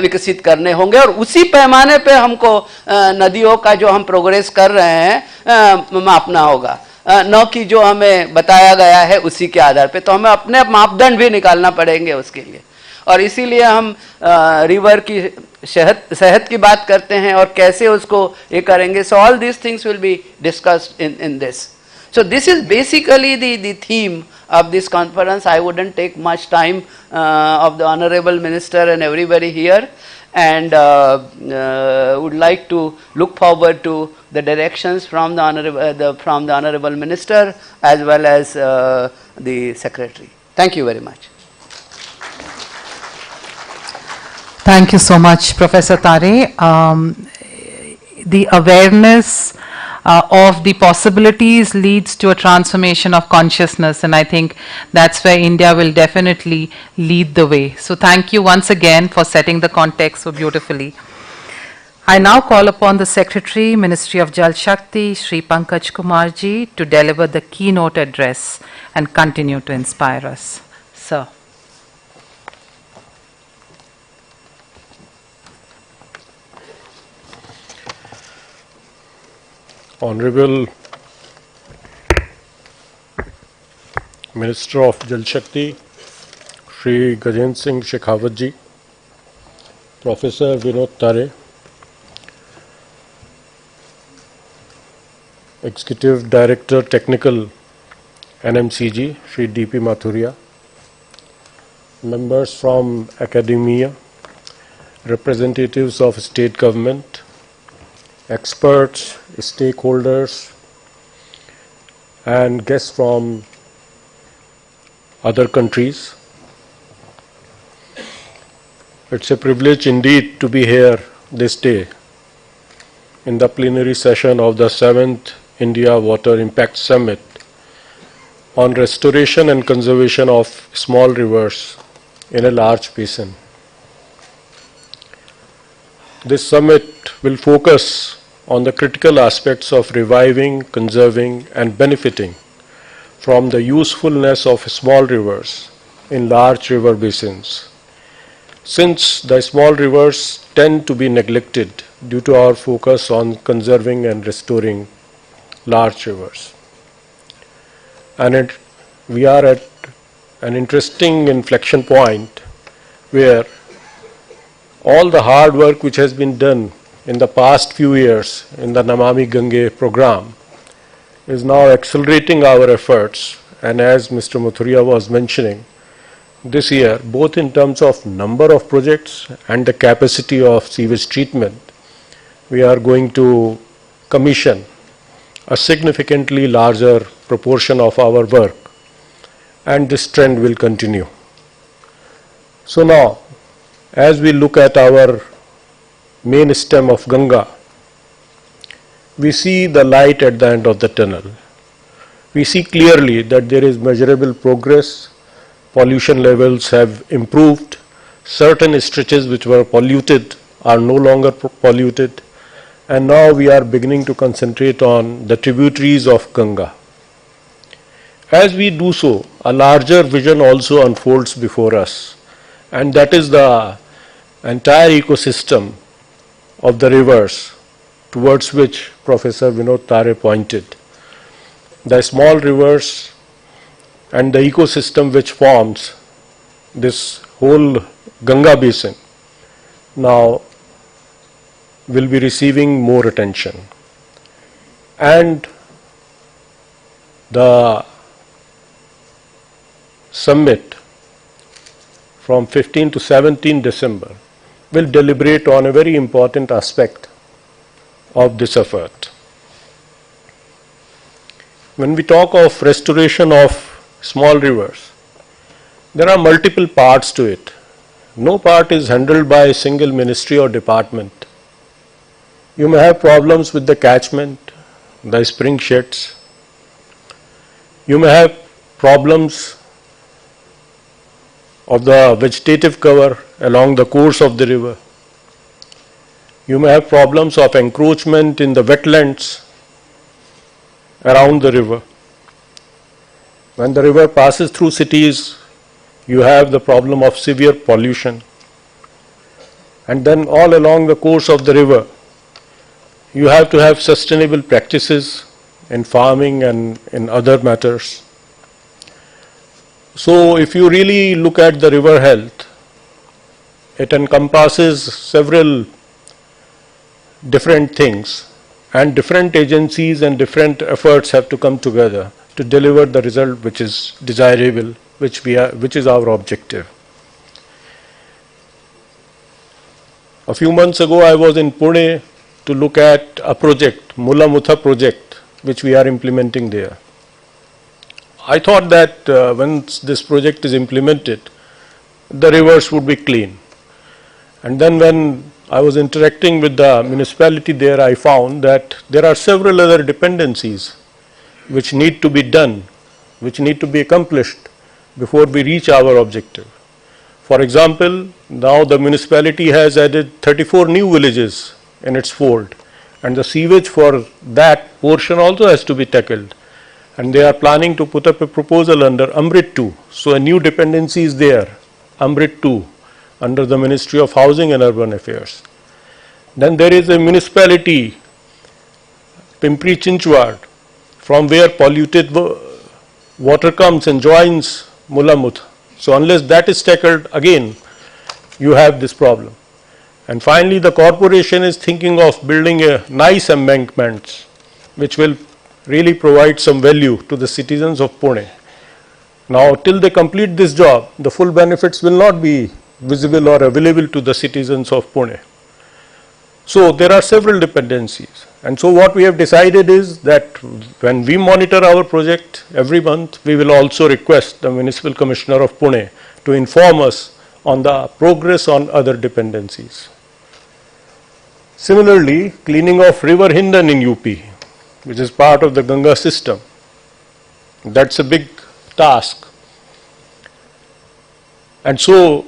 [SPEAKER 10] विकसित करने होंगे, और उसी पैमाने पे हमको नदियों का जो हम प्रोग्रेस कर रहे हैं मापना होगा, न कि जो हमें बताया गया है उसी के आधार पे. तो हमें अपने मापदंड भी निकालना पड़ेंगे उसके लिए, और इसीलिए हम रिवर की सेहत की बात करते हैं और कैसे उसको ये करेंगे. So all these things will be discussed in this. So this is basically the theme of this conference. I wouldn't take much time of the Honorable Minister and everybody here, and would like to look forward to the directions from the Honorable Minister as well as the Secretary. Thank you very much.
[SPEAKER 8] Thank you so much, Professor Tare. The awareness of the possibilities leads to a transformation of consciousness, and I think that's where India will definitely lead the way. So thank you once again for setting the context so beautifully. I now call upon the Secretary, Ministry of Jal Shakti, Shri Pankaj Kumar ji, to deliver the keynote address and continue to inspire us. Sir.
[SPEAKER 11] Honorable Minister of Jal Shakti, Shri Gajendra Singh Shekhawat ji, Professor Vinod Tare, Executive Director Technical NMCG, Shri D.P. Mathuria, members from academia, representatives of state government, experts, stakeholders, and guests from other countries. It's a privilege indeed to be here this day in the plenary session of the 7th India Water Impact Summit on restoration and conservation of small rivers in a large basin. This summit will focus on the critical aspects of reviving, conserving, and benefiting from the usefulness of small rivers in large river basins. Since the small rivers tend to be neglected due to our focus on conserving and restoring large rivers. And we are at an interesting inflection point where all the hard work which has been done in the past few years in the Namami Gange program is now accelerating our efforts, and as Mr. Mathuria was mentioning, this year, both in terms of number of projects and the capacity of sewage treatment, we are going to commission a significantly larger proportion of our work, and this trend will continue. So now, as we look at our main stem of Ganga, we see the light at the end of the tunnel. We see clearly that there is measurable progress, pollution levels have improved, certain stretches which were polluted are no longer polluted, and now we are beginning to concentrate on the tributaries of Ganga. As we do so, a larger vision also unfolds before us, and that is the entire ecosystem of the rivers towards which Professor Vinod Tare pointed. The small rivers and the ecosystem which forms this whole Ganga basin now will be receiving more attention. And the summit from 15 to 17 December will deliberate on a very important aspect of this effort. When we talk of restoration of small rivers, there are multiple parts to it. No part is handled by a single ministry or department. You may have problems with the catchment, the spring sheds. You may have problems of the vegetative cover along the course of the river. You may have problems of encroachment in the wetlands around the river. When the river passes through cities, you have the problem of severe pollution. And then all along the course of the river, you have to have sustainable practices in farming and in other matters. So if you really look at the river health, it encompasses several different things, and different agencies and different efforts have to come together to deliver the result which is desirable, which is our objective. A few months ago I was in Pune to look at a project, Mula Mutha project, which we are implementing there. I thought that once this project is implemented, the rivers would be clean. And then when I was interacting with the municipality there, I found that there are several other dependencies which need to be done, which need to be accomplished before we reach our objective. For example, now the municipality has added 34 new villages in its fold, and the sewage for that portion also has to be tackled. And they are planning to put up a proposal under Amrit 2. So a new dependency is there, Amrit 2, under the Ministry of Housing and Urban Affairs. Then there is a municipality, Pimpri Chinchwad, from where polluted water comes and joins Mulamut. So unless that is tackled, again you have this problem. And finally the corporation is thinking of building a nice embankments which will really provide some value to the citizens of Pune. Now till they complete this job, the full benefits will not be visible or available to the citizens of Pune. So there are several dependencies, and so what we have decided is that when we monitor our project every month, we will also request the Municipal Commissioner of Pune to inform us on the progress on other dependencies. Similarly, cleaning of River Hindan in UP, which is part of the Ganga system, that's a big task. And so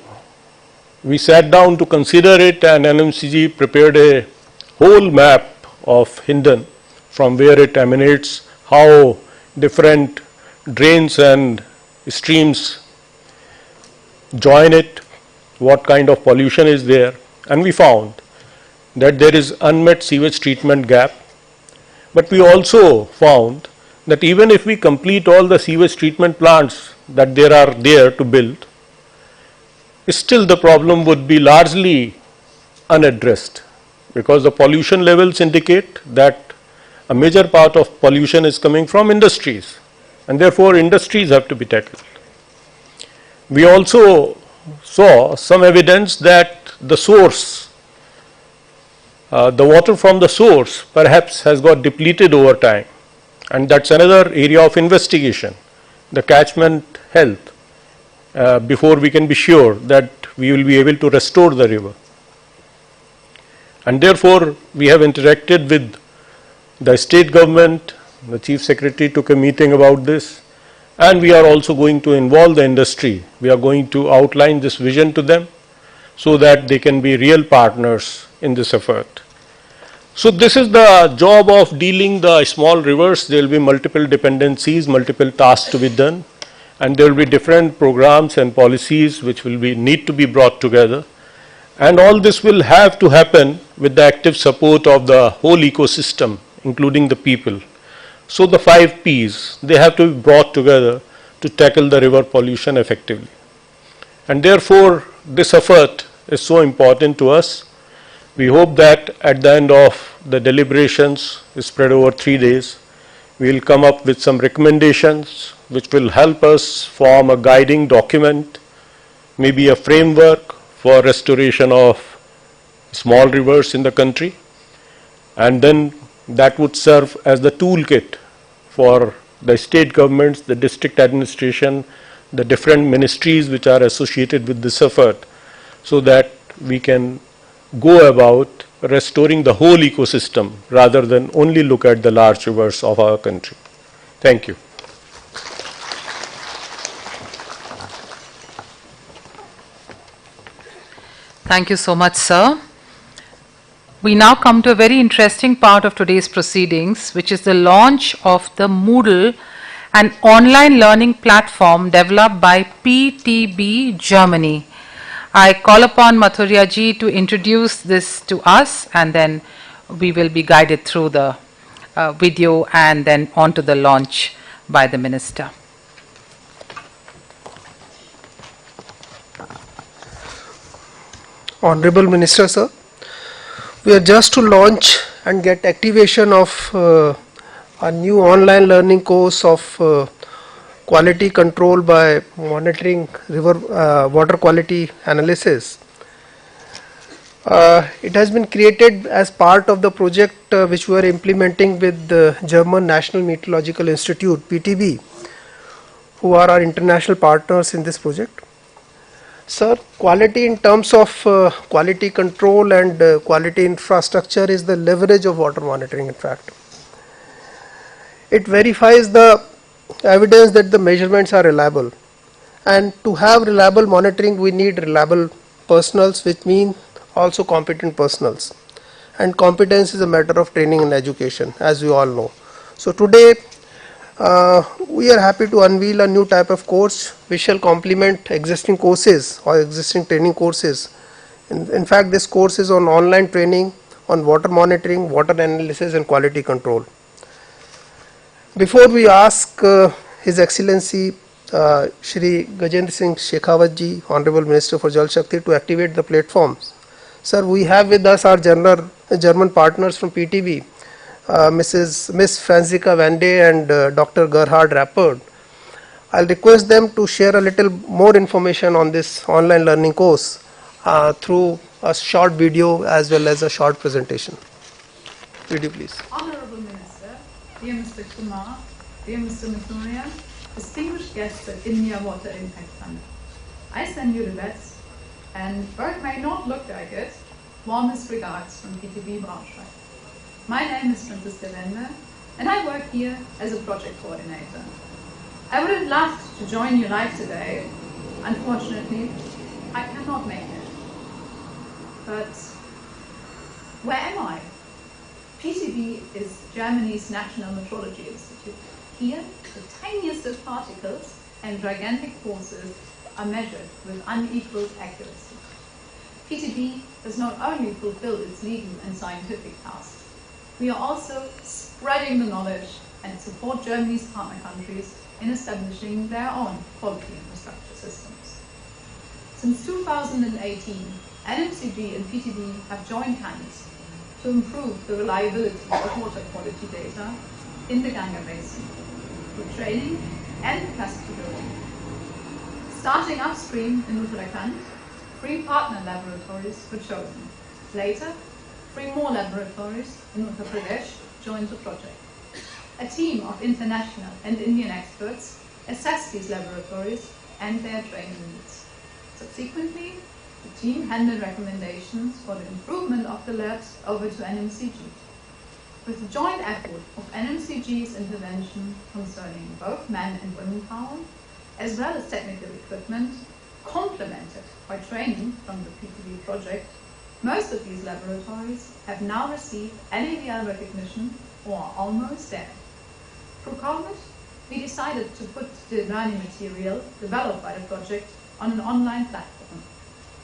[SPEAKER 11] we sat down to consider it, and NMCG prepared a whole map of Hindan, from where it emanates, how different drains and streams join it, what kind of pollution is there, and we found that there is unmet sewage treatment gap. But we also found that even if we complete all the sewage treatment plants that there are there to build, still the problem would be largely unaddressed, because the pollution levels indicate that a major part of pollution is coming from industries, and therefore industries have to be tackled. We also saw some evidence that the source, the water from the source perhaps has got depleted over time, and that's another area of investigation, the catchment health, before we can be sure that we will be able to restore the river. And therefore we have interacted with the state government. The Chief Secretary took a meeting about this, and we are also going to involve the industry. We are going to outline this vision to them, so that they can be real partners in this effort. So this is the job of dealing the small rivers. There will be multiple dependencies, multiple tasks to be done, and there will be different programs and policies which will need to be brought together. And all this will have to happen with the active support of the whole ecosystem, including the people. So the 5 Ps, they have to be brought together to tackle the river pollution effectively. And therefore, this effort is so important to us. We hope that at the end of the deliberations, spread over 3 days, we will come up with some recommendations which will help us form a guiding document, maybe a framework for restoration of small rivers in the country, and then that would serve as the toolkit for the state governments, the district administration, the different ministries which are associated with this effort, so that we can go about restoring the whole ecosystem rather than only look at the large rivers of our country. Thank you.
[SPEAKER 8] Thank you so much, sir. We now come to a very interesting part of today's proceedings, which is the launch of the Moodle, an online learning platform developed by PTB Germany. I call upon Mathurya ji to introduce this to us, and then we will be guided through the video and then on to the launch by the minister.
[SPEAKER 9] Honorable Minister, sir, we are just to launch and get activation of a new online learning course of quality control by monitoring river water quality analysis. It has been created as part of the project which we are implementing with the German National Meteorological Institute, PTB, who are our international partners in this project. Sir, quality in terms of quality control and quality infrastructure is the leverage of water monitoring, in fact. It verifies the evidence that the measurements are reliable, and to have reliable monitoring we need reliable personals, which mean also competent personals, and competence is a matter of training and education, as we all know. So today we are happy to unveil a new type of course which shall complement existing courses or existing training courses. In fact, this course is on online training on water monitoring, water analysis and quality control. Before we ask His Excellency Shri Gajendra Singh Shekhawat ji, Honorable Minister for Jal Shakti, to activate the platforms, sir, we have with us our German partners from PTB, Miss Franziska Vande and Dr. Gerhard Rappert. I'll request them to share a little more information on this online learning course through a short video as well as a short presentation. Video, please.
[SPEAKER 12] Honorable Minister, dear Mr. Kumar, dear Mr. Mathurya, distinguished guests at India Water Impact Summit, I send you the best, and though it may not look like it, warmest regards from PTB Braunschweig. My name is Franziska Wende, and I work here as a project coordinator. I would have loved to join you live today. Unfortunately, I cannot make it. But where am I? PTB is Germany's National Metrology Institute. Here, the tiniest of particles and gigantic forces are measured with unequaled accuracy. PTB does not only fulfill its legal and scientific tasks, we are also spreading the knowledge and support Germany's partner countries in establishing their own quality infrastructure systems. Since 2018, NMCG and PTB have joined hands to improve the reliability of water quality data in the Ganga basin through training and capacity building. Starting upstream in Uttarakhand, 3 partner laboratories were chosen. Later, 3 more laboratories in Uttar Pradesh joined the project. A team of international and Indian experts assessed these laboratories and their training needs. Subsequently, the team handed recommendations for the improvement of the labs over to NMCG. With the joint effort of NMCG's intervention concerning both man and women power, as well as technical equipment, complemented by training from the PTB project, most of these laboratories have now received NABL recognition or are almost there. Through COVID, we decided to put the learning material developed by the project on an online platform.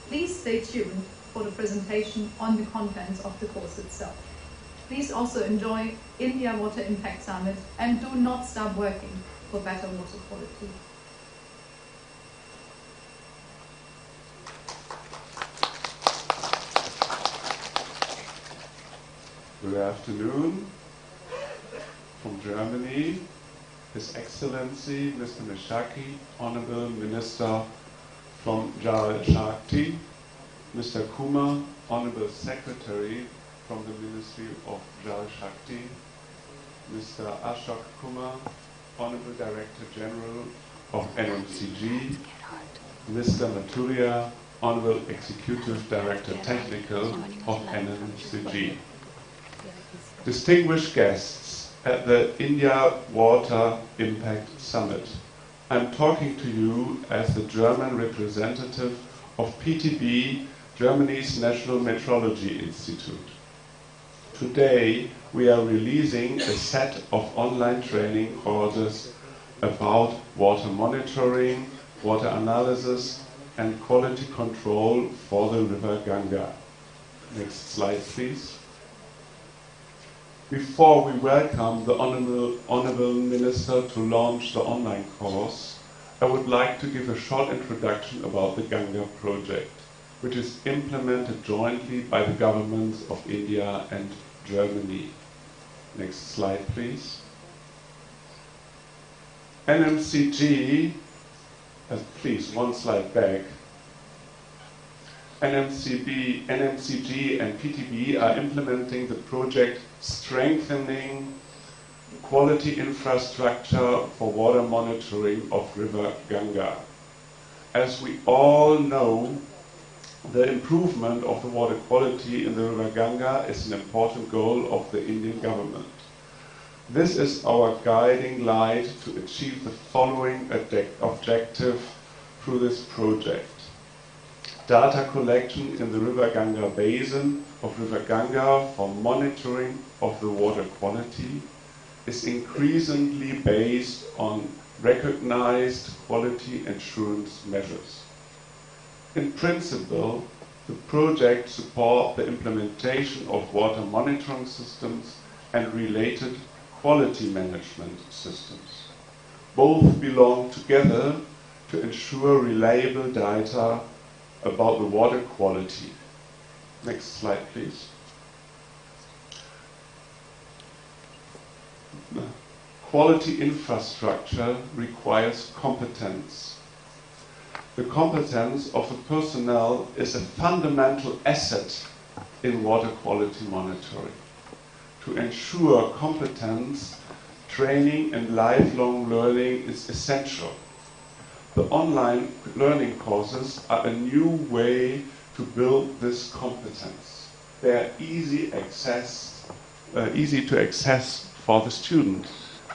[SPEAKER 12] Please stay tuned for the presentation on the contents of the course itself. Please also enjoy India Water Impact Summit and do not stop working for better water quality.
[SPEAKER 13] Good afternoon from Germany, His Excellency Mr. Meshaki, Honorable Minister from Jal Shakti, Mr. Kumar, Honorable Secretary from the Ministry of Jal Shakti, Mr. Ashok Kumar, Honorable Director General of NMCG, Mr. Maturia, Honorable Executive Director Technical of NMCG. Distinguished guests at the India Water Impact Summit, I'm talking to you as the German representative of PTB, Germany's National Metrology Institute. Today, we are releasing a set of online training courses about water monitoring, water analysis, and quality control for the river Ganga. Next slide, please. Before we welcome the Honorable Minister to launch the online course, I would like to give a short introduction about the Ganga project, which is implemented jointly by the governments of India and Germany. Next slide, please. NMCG, please, one slide back. NMCG and PTB are implementing the project Strengthening Quality Infrastructure for Water Monitoring of River Ganga. As we all know, the improvement of the water quality in the River Ganga is an important goal of the Indian government. This is our guiding light to achieve the following objective through this project. Data collection in the River Ganga basin of River Ganga for monitoring of the water quality is increasingly based on recognized quality assurance measures. In principle, the project supports the implementation of water monitoring systems and related quality management systems. Both belong together to ensure reliable data about the water quality. Next slide, please. Quality infrastructure requires competence. The competence of the personnel is a fundamental asset in water quality monitoring. To ensure competence, training and lifelong learning is essential. The online learning courses are a new way to build this competence. They are easy to access for the student,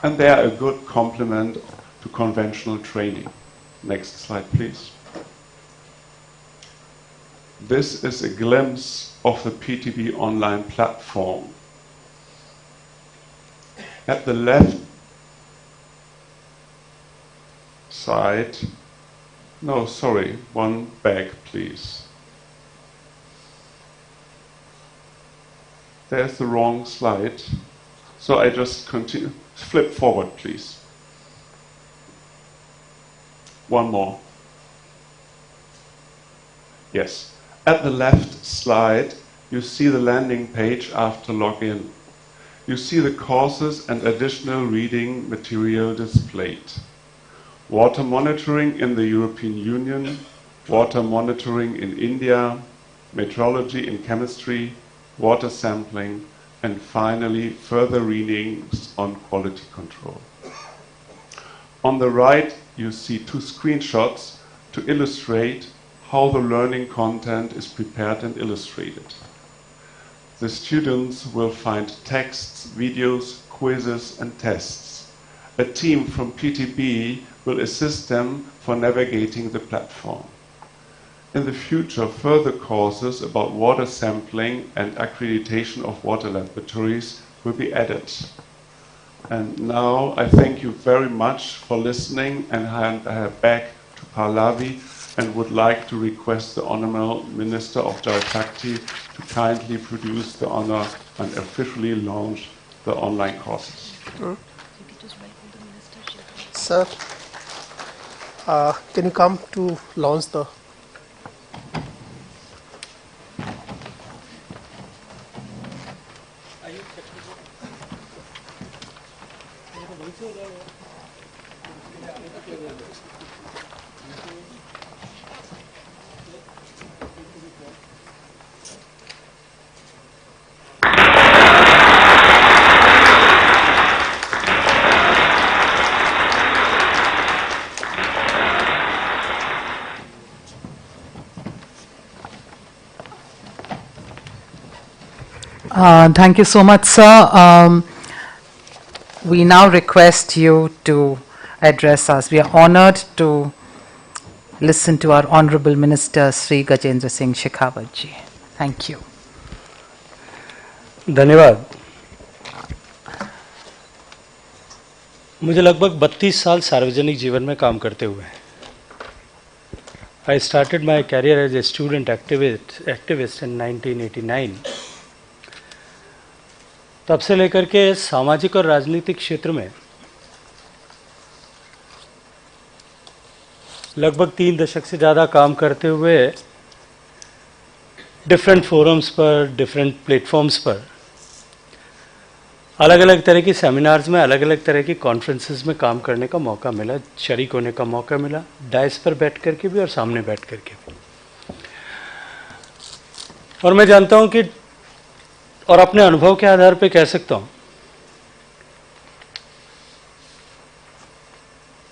[SPEAKER 13] and they are a good complement to conventional training. Next slide, please. This is a glimpse of the PTB online platform. At the left side, no, sorry, one back, please. There's the wrong slide. So I just continue. Flip forward, please. One more. Yes. At the left slide, you see the landing page after login. You see the courses and additional reading material displayed. Water monitoring in the European Union, water monitoring in India, metrology in chemistry, water sampling, and finally further readings on quality control. On the right, you see two screenshots to illustrate how the learning content is prepared and illustrated. The students will find texts, videos, quizzes, and tests. A team from PTB will assist them for navigating the platform. in the future further courses about water sampling and accreditation of water laboratories will be added. And now I thank you very much for listening and hand back to Pallavi and would like to request the Honorable Minister of Jal Shakti to kindly produce the honor and officially launch the online courses.
[SPEAKER 9] Sir, can you come to launch the
[SPEAKER 8] Thank you so much, sir. We now request you to address us. We are honored to listen to our Honorable Minister, Sri Gajendra Singh Shekhawat ji. Thank you.
[SPEAKER 14] धन्यवाद। मुझे लगभग 32 साल सार्वजनिक जीवन में काम करते हुए हैं। I started my career as a student activist in 1989. तब से लेकर के सामाजिक और राजनीतिक क्षेत्र में लगभग 3 दशक से ज़्यादा काम करते हुए डिफरेंट फोरम्स पर, डिफरेंट प्लेटफॉर्म्स पर, अलग अलग तरह की सेमिनार्स में, अलग अलग तरह की कॉन्फ्रेंसेस में काम करने का मौका मिला, शरीक होने का मौका मिला, डाइस पर बैठ करके भी और सामने बैठ करके भी। और मैं जानता हूं कि और अपने अनुभव के आधार पे कह सकता हूं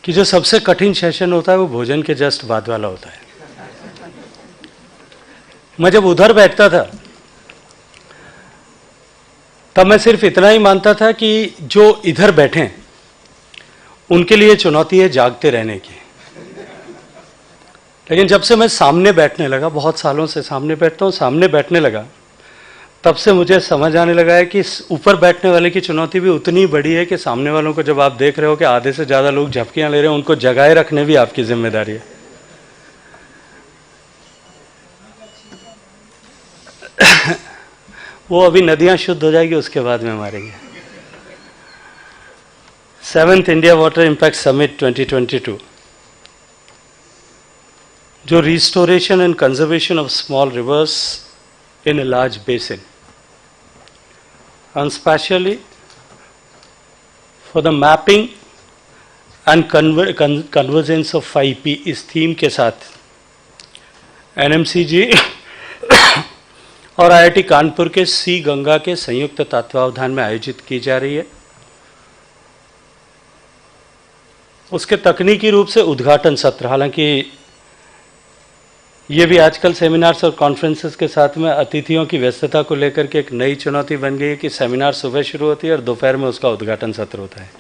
[SPEAKER 14] कि जो सबसे कठिन सेशन होता है वो भोजन के जस्ट बाद वाला होता है। मैं जब उधर बैठता था तब मैं सिर्फ इतना ही मानता था कि जो इधर बैठे उनके लिए चुनौती है जागते रहने की। लेकिन जब से मैं सामने बैठने लगा, बहुत सालों से सामने बैठता हूं, सामने बैठने लगा, तब से मुझे समझ आने लगा है कि ऊपर बैठने वाले की चुनौती भी उतनी बड़ी है कि सामने वालों को जब आप देख रहे हो कि आधे से ज़्यादा लोग झपकियां ले रहे हैं, उनको जगाए रखने भी आपकी जिम्मेदारी है। वो अभी नदियां शुद्ध हो जाएगी उसके बाद में मारेंगे। 7th India water impact summit 2022 जो restoration and conservation of small reverse in a large basin, and especially for the mapping and convergence of 5P इस थीम के साथ NMCG और IIT कानपुर के सी गंगा के संयुक्त तत्वावधान में आयोजित की जा रही है। उसके तकनीकी रूप से उद्घाटन सत्र, हालांकि ये भी आजकल सेमिनार्स और कॉन्फ्रेंसेस के साथ में अतिथियों की व्यस्तता को लेकर के एक नई चुनौती बन गई है कि सेमिनार सुबह शुरू होती है और दोपहर में उसका उद्घाटन सत्र होता है।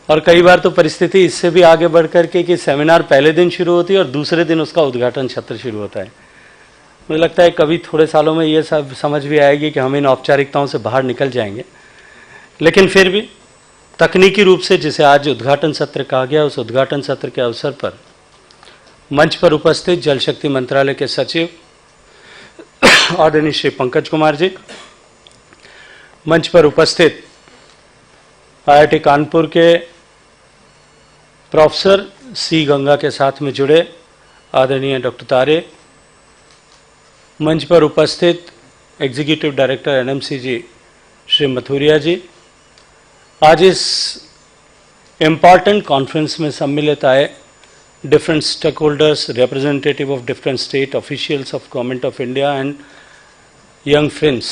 [SPEAKER 14] और कई बार तो परिस्थिति इससे भी आगे बढ़ करके कि सेमिनार पहले दिन शुरू होती है और दूसरे दिन उसका उद्घाटन सत्र शुरू होता है। मुझे लगता है कभी थोड़े सालों में ये सब समझ भी आएगी कि हम इन औपचारिकताओं से बाहर निकल जाएंगे। लेकिन फिर भी तकनीकी रूप से जिसे आज उद्घाटन सत्र कहा गया, उस उद्घाटन सत्र के अवसर पर मंच पर उपस्थित जल शक्ति मंत्रालय के सचिव आदरणीय श्री पंकज कुमार जी, मंच पर उपस्थित IIT कानपुर के प्रोफेसर सी गंगा के साथ में जुड़े आदरणीय डॉक्टर तारे, मंच पर उपस्थित executive director NMCG Shri Mathuria ji, आज इस इम्पॉर्टेंट कॉन्फ्रेंस में सम्मिलित आए different stakeholders, representative of different state officials of Government of India and young friends.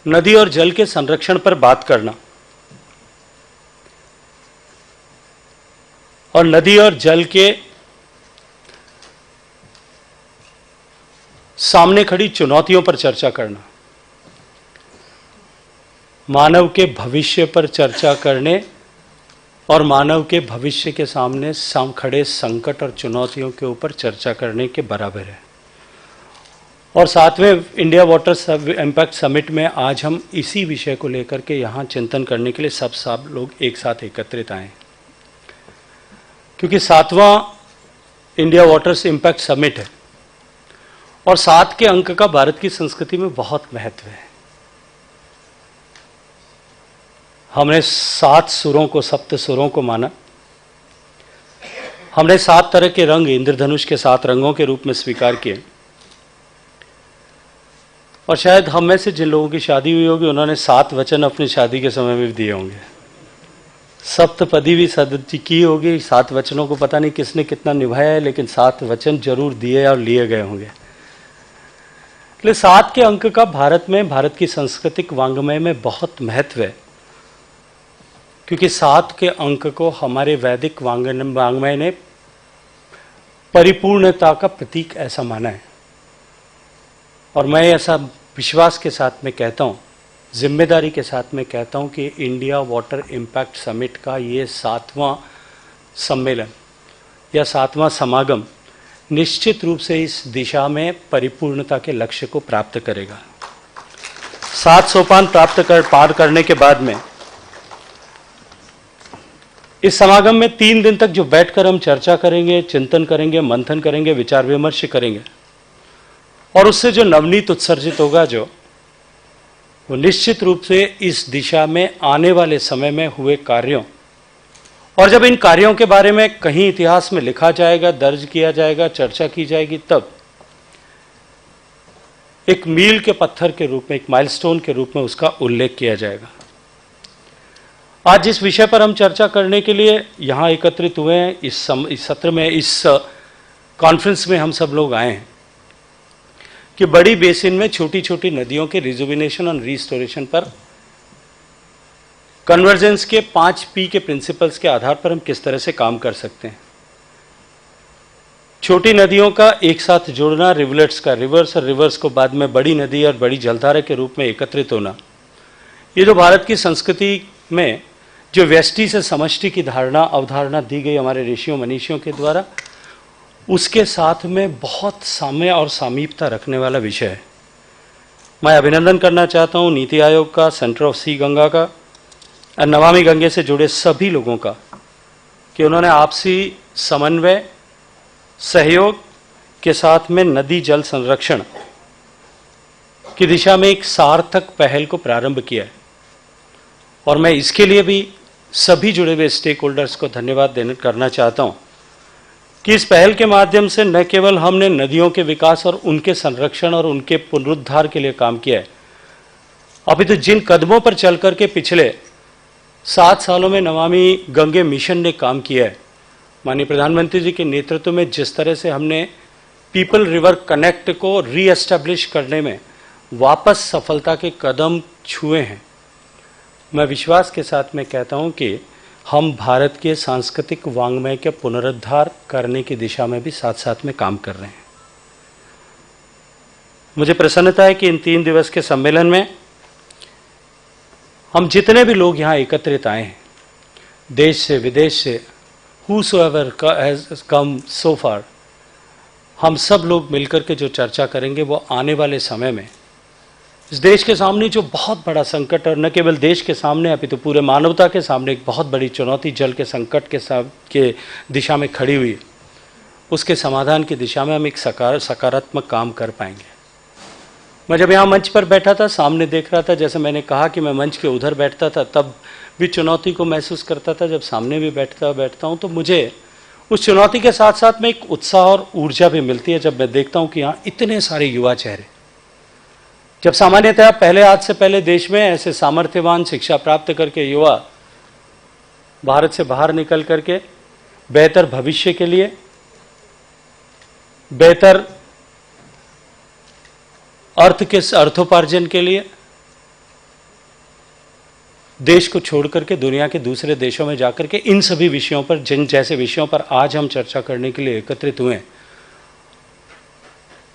[SPEAKER 14] नदी और जल के संरक्षण पर बात करना और नदी और जल के सामने खड़ी चुनौतियों पर चर्चा करना, मानव के भविष्य पर चर्चा करने और मानव के भविष्य के सामने खड़े संकट और चुनौतियों के ऊपर चर्चा करने के बराबर है। और 7वें इंडिया वाटर इम्पैक्ट समिट में आज हम इसी विषय को लेकर के यहाँ चिंतन करने के लिए सब लोग एक साथ एकत्रित आए, क्योंकि 7वां इंडिया वाटर्स इम्पैक्ट समिट है और 7 के अंक का भारत की संस्कृति में बहुत महत्व है। हमने 7 सुरों को, सप्त सुरों को माना। हमने 7 तरह के रंग इंद्रधनुष के 7 रंगों के रूप में स्वीकार किए। और शायद हम में से जिन लोगों की शादी हुई होगी उन्होंने 7 वचन अपनी शादी के समय में भी दिए होंगे। सप्तपदी भी सदी की होगी। 7 वचनों को पता नहीं किसने कितना निभाया है, लेकिन 7 वचन जरूर दिए और लिए गए होंगे। इसलिए 7 के अंक का भारत में, भारत की सांस्कृतिक वांग्मय में बहुत महत्व है, क्योंकि 7 के अंक को हमारे वैदिक वांग्मय ने परिपूर्णता का प्रतीक ऐसा माना है। और मैं ऐसा विश्वास के साथ में कहता हूँ, जिम्मेदारी के साथ में कहता हूँ कि इंडिया वाटर इम्पैक्ट समिट का ये 7वां सम्मेलन या 7वां समागम निश्चित रूप से इस दिशा में परिपूर्णता के लक्ष्य को प्राप्त करेगा। 7 सोपान पार करने के बाद में इस समागम में 3 दिन तक जो बैठकर हम चर्चा करेंगे, चिंतन करेंगे, मंथन करेंगे, विचार विमर्श करेंगे, और उससे जो नवनीत उत्सर्जित होगा वो निश्चित रूप से इस दिशा में आने वाले समय में हुए कार्यों, और जब इन कार्यों के बारे में कहीं इतिहास में लिखा जाएगा, दर्ज किया जाएगा, चर्चा की जाएगी, तब एक मील के पत्थर के रूप में, एक माइलस्टोन के रूप में उसका उल्लेख किया जाएगा। आज जिस विषय पर हम चर्चा करने के लिए यहाँ एकत्रित हुए हैं, इस सत्र में, इस कॉन्फ्रेंस में हम सब लोग आए हैं कि बड़ी बेसिन में छोटी छोटी नदियों के रिजुविनेशन और रिस्टोरेशन पर कन्वर्जेंस के 5P के प्रिंसिपल्स के आधार पर हम किस तरह से काम कर सकते हैं। छोटी नदियों का एक साथ जोड़ना, रिवलेट्स का रिवर्स और रिवर्स को बाद में बड़ी नदी और बड़ी जलधारा के रूप में एकत्रित होना, ये जो भारत की संस्कृति में जो व्यष्टि से समष्टि की अवधारणा दी गई हमारे ऋषियों मनीषियों के द्वारा, उसके साथ में बहुत साम्य और सामीप्यता रखने वाला विषय है। मैं अभिनंदन करना चाहता हूँ नीति आयोग का, सेंटर ऑफ सी गंगा का और नमामि गंगे से जुड़े सभी लोगों का, कि उन्होंने आपसी समन्वय, सहयोग के साथ में नदी जल संरक्षण की दिशा में एक सार्थक पहल को प्रारंभ किया है। और मैं इसके लिए भी सभी जुड़े हुए स्टेक होल्डर्स को धन्यवाद करना चाहता हूँ कि इस पहल के माध्यम से न केवल हमने नदियों के विकास और उनके संरक्षण और उनके पुनरुद्धार के लिए काम किया है, अपितु जिन कदमों पर चल करके पिछले 7 सालों में नमामि गंगे मिशन ने काम किया है, माननीय प्रधानमंत्री जी के नेतृत्व में जिस तरह से हमने पीपल रिवर कनेक्ट को रीएस्टैब्लिश करने में वापस सफलता के कदम छुए हैं, मैं विश्वास के साथ में कहता हूं कि हम भारत के सांस्कृतिक वांग्मय के पुनरुद्धार करने की दिशा में भी साथ साथ में काम कर रहे हैं। मुझे प्रसन्नता है कि इन 3 दिवस के सम्मेलन में हम जितने भी लोग यहाँ एकत्रित आए हैं, देश से, विदेश से, whosoever has come so far, हम सब लोग मिलकर के जो चर्चा करेंगे वो आने वाले समय में इस देश के सामने जो बहुत बड़ा संकट, और न केवल देश के सामने अपितु तो पूरे मानवता के सामने एक बहुत बड़ी चुनौती जल के संकट के दिशा में खड़ी हुई है, उसके समाधान की दिशा में हम एक सकारात्मक काम कर पाएंगे। मैं जब यहाँ मंच पर बैठा था, सामने देख रहा था, जैसे मैंने कहा कि मैं मंच के उधर बैठता था, तब भी चुनौती को महसूस करता था। जब सामने भी बैठता हूँ तो मुझे उस चुनौती के साथ साथ में एक उत्साह और ऊर्जा भी मिलती है जब मैं देखता हूँ कि यहाँ इतने सारे युवा चेहरे। जब सामान्यतः आज से पहले देश में ऐसे सामर्थ्यवान शिक्षा प्राप्त करके युवा भारत से बाहर निकल करके बेहतर भविष्य के लिए, बेहतर अर्थोपार्जन के लिए देश को छोड़ करके दुनिया के दूसरे देशों में जाकर के इन सभी विषयों पर, जिन जैसे विषयों पर आज हम चर्चा करने के लिए एकत्रित हुए हैं,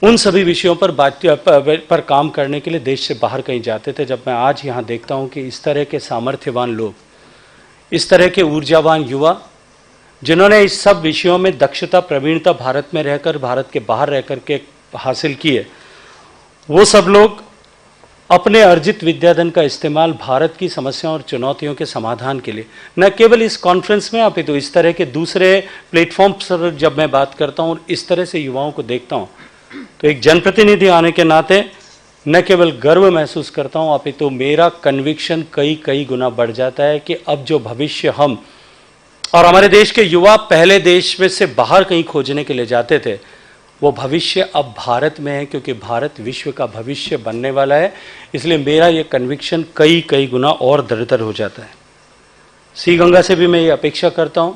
[SPEAKER 14] उन सभी विषयों पर काम करने के लिए देश से बाहर कहीं जाते थे। जब मैं आज यहाँ देखता हूँ कि इस तरह के सामर्थ्यवान लोग इस तरह के ऊर्जावान युवा जिन्होंने इस सब विषयों में दक्षता प्रवीणता भारत में रहकर भारत के बाहर रहकर के हासिल की है, वो सब लोग अपने अर्जित विद्याधन का इस्तेमाल भारत की समस्याओं और चुनौतियों के समाधान के लिए, न केवल इस कॉन्फ्रेंस में अपितु इस तरह के दूसरे प्लेटफॉर्म्स पर जब मैं बात करता हूं और इस तरह से युवाओं को देखता हूं, तो एक जनप्रतिनिधि आने के नाते न केवल गर्व महसूस करता हूं अपितु मेरा कन्विक्शन कई कई गुना बढ़ जाता है कि अब जो भविष्य हम और हमारे देश के युवा पहले देश में से बाहर कहीं खोजने के लिए जाते थे, वो भविष्य अब भारत में है, क्योंकि भारत विश्व का भविष्य बनने वाला है। इसलिए मेरा ये कन्विक्शन कई कई गुना और दृढ़तर हो जाता है। सी गंगा से भी मैं ये अपेक्षा करता हूं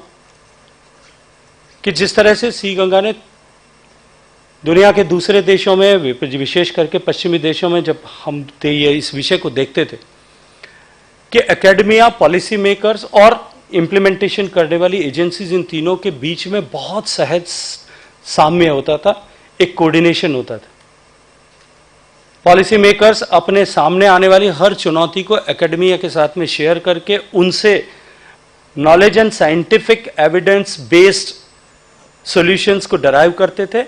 [SPEAKER 14] कि जिस तरह से सी गंगा ने दुनिया के दूसरे देशों में, विशेष करके पश्चिमी देशों में, जब हम ये इस विषय को देखते थे कि एकेडमिया, पॉलिसी मेकर्स और इम्प्लीमेंटेशन करने वाली एजेंसीज, इन तीनों के बीच में बहुत सहज साम्य होता था, एक कोऑर्डिनेशन होता था। पॉलिसी मेकर्स अपने सामने आने वाली हर चुनौती को एकेडमिया के साथ में शेयर करके उनसे knowledge and scientific evidence based solutions को डराइव करते थे,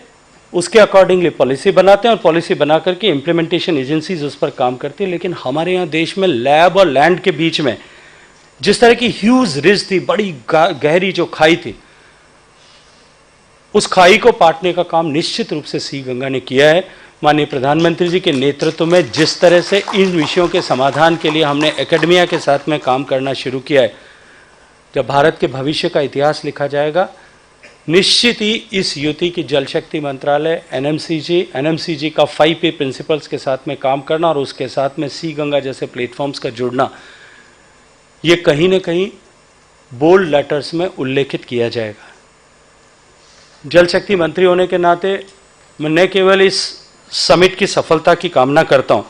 [SPEAKER 14] उसके अकॉर्डिंगली पॉलिसी बनाते हैं और पॉलिसी बना करके इम्प्लीमेंटेशन एजेंसीज उस पर काम करती है। लेकिन हमारे यहाँ देश में लैब और लैंड के बीच में जिस तरह की ह्यूज रिज थी, बड़ी गहरी जो खाई थी, उस खाई को पाटने का काम निश्चित रूप से सी गंगा ने किया है। माननीय प्रधानमंत्री जी के नेतृत्व में जिस तरह से इन विषयों के समाधान के लिए हमने एकेडमिया के साथ में काम करना शुरू किया है, जब भारत के भविष्य का इतिहास लिखा जाएगा, निश्चित ही इस युति की जल शक्ति मंत्रालय, एनएमसीजी का 5P प्रिंसिपल्स के साथ में काम करना और उसके साथ में सी गंगा जैसे प्लेटफॉर्म्स का जुड़ना, ये कहीं ना कहीं बोल्ड लेटर्स में उल्लेखित किया जाएगा। जल शक्ति मंत्री होने के नाते मैं न केवल इस समिट की सफलता की कामना करता हूं,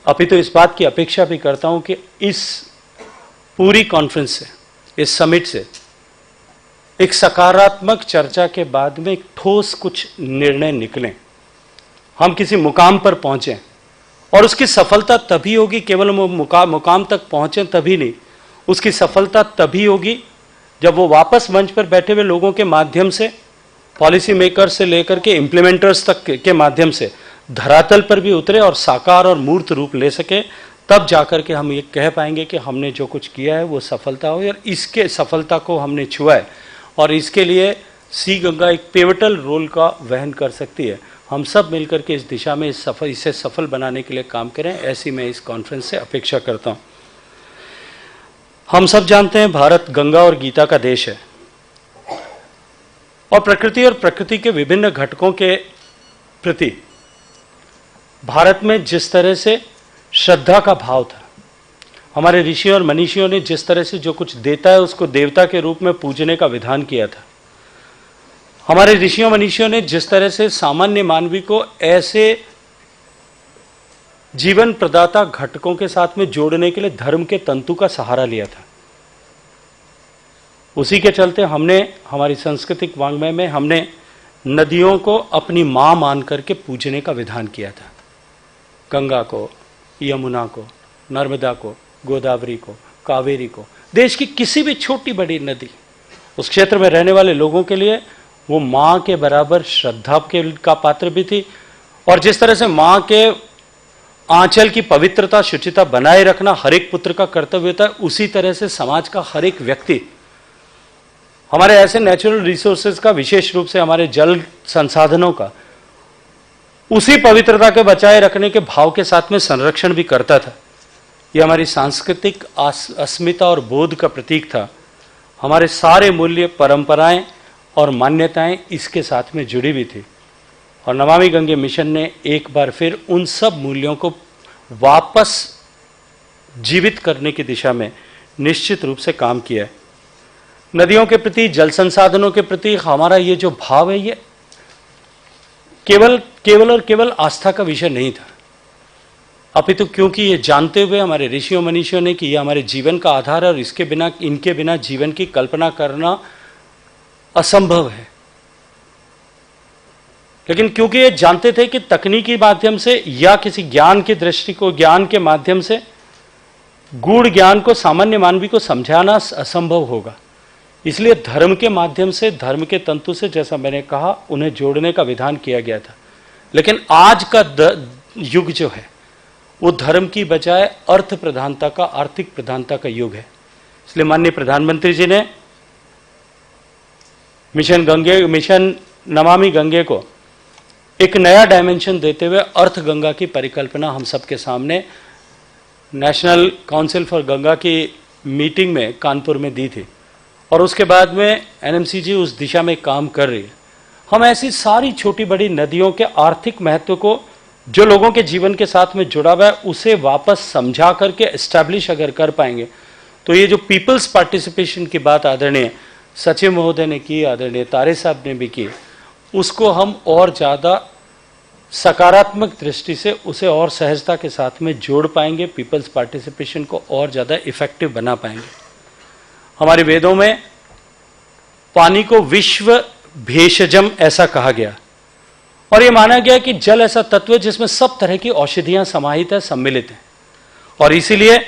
[SPEAKER 14] अपितु इस बात की अपेक्षा भी करता हूं कि इस पूरी कॉन्फ्रेंस से, इस समिट से एक सकारात्मक चर्चा के बाद में एक ठोस कुछ निर्णय निकलें, हम किसी मुकाम पर पहुंचें। और उसकी सफलता तभी होगी, केवल मुकाम तक पहुंचे तभी नहीं, उसकी सफलता तभी होगी जब वो वापस मंच पर बैठे हुए लोगों के माध्यम से, पॉलिसी मेकर से लेकर के इम्प्लीमेंटर्स तक के माध्यम से धरातल पर भी उतरे और साकार और मूर्त रूप ले सके। तब जाकर के हम ये कह पाएंगे कि हमने जो कुछ किया है वो सफलता हो, और इसके सफलता को हमने छुआ है और इसके लिए सी गंगा एक पिवटल रोल का वहन कर सकती है। हम सब मिलकर के इस दिशा में इसे सफल बनाने के लिए काम करें, ऐसी मैं इस कॉन्फ्रेंस से अपेक्षा करता हूं। हम सब जानते हैं भारत गंगा और गीता का देश है, और प्रकृति के विभिन्न घटकों के प्रति भारत में जिस तरह से श्रद्धा का भाव था, हमारे ऋषियों और मनीषियों ने जिस तरह से जो कुछ देता है उसको देवता के रूप में पूजने का विधान किया था, हमारे ऋषियों मनीषियों ने जिस तरह से सामान्य मानवी को ऐसे जीवन प्रदाता घटकों के साथ में जोड़ने के लिए धर्म के तंतु का सहारा लिया था, उसी के चलते हमने हमारी सांस्कृतिक वांग्मय में हमने नदियों को अपनी मां मान करके पूजने का विधान किया था। गंगा को, यमुना को, नर्मदा को, गोदावरी को, कावेरी को, देश की किसी भी छोटी बड़ी नदी उस क्षेत्र में रहने वाले लोगों के लिए वो मां के बराबर श्रद्धा का पात्र भी थी। और जिस तरह से मां के आंचल की पवित्रता, शुचिता बनाए रखना हर एक पुत्र का कर्तव्य होता है, उसी तरह से समाज का हर एक व्यक्ति हमारे ऐसे नेचुरल रिसोर्सेज का, विशेष रूप से हमारे जल संसाधनों का, उसी पवित्रता के बचाए रखने के भाव के साथ में संरक्षण भी करता था। यह हमारी सांस्कृतिक अस्मिता और बोध का प्रतीक था। हमारे सारे मूल्य, परंपराएं और मान्यताएं इसके साथ में जुड़ी हुई थी। और नमामि गंगे मिशन ने एक बार फिर उन सब मूल्यों को वापस जीवित करने की दिशा में निश्चित रूप से काम किया है। नदियों के प्रति, जल संसाधनों के प्रति हमारा ये जो भाव है, ये केवल आस्था का विषय नहीं था, अपितु क्योंकि ये जानते हुए हमारे ऋषियों मनीषियों ने कि ये हमारे जीवन का आधार है और इनके बिना जीवन की कल्पना करना असंभव है। लेकिन क्योंकि ये जानते थे कि तकनीकी माध्यम से या किसी ज्ञान की दृष्टि को, ज्ञान के माध्यम से गूढ़ ज्ञान को सामान्य मानवी को समझाना असंभव होगा। इसलिए धर्म के माध्यम से, धर्म के तंतु से, जैसा मैंने कहा, उन्हें जोड़ने का विधान किया गया था। लेकिन आज का युग जो है वो धर्म की बजाय अर्थ प्रधानता का, आर्थिक प्रधानता का युग है। इसलिए माननीय प्रधानमंत्री जी ने मिशन नमामि गंगे को एक नया डायमेंशन देते हुए अर्थ गंगा की परिकल्पना हम सबके सामने नेशनल काउंसिल फॉर गंगा की मीटिंग में कानपुर में दी थी, और उसके बाद में एनएमसीजी उस दिशा में काम कर रही है। हम ऐसी सारी छोटी बड़ी नदियों के आर्थिक महत्व को, जो लोगों के जीवन के साथ में जुड़ा हुआ है, उसे वापस समझा करके एस्टैब्लिश अगर कर पाएंगे तो ये जो पीपल्स पार्टिसिपेशन की बात आदरणीय सचिव महोदय ने की, आदरणीय तारे साहब ने भी की, उसको हम और ज़्यादा सकारात्मक दृष्टि से उसे और सहजता के साथ में जोड़ पाएंगे, पीपल्स पार्टिसिपेशन को और ज़्यादा इफेक्टिव बना पाएंगे। हमारे वेदों में पानी को विश्व भेषजम ऐसा कहा गया, और ये माना गया कि जल ऐसा तत्व है जिसमें सब तरह की औषधियां समाहित है, सम्मिलित हैं। और इसीलिए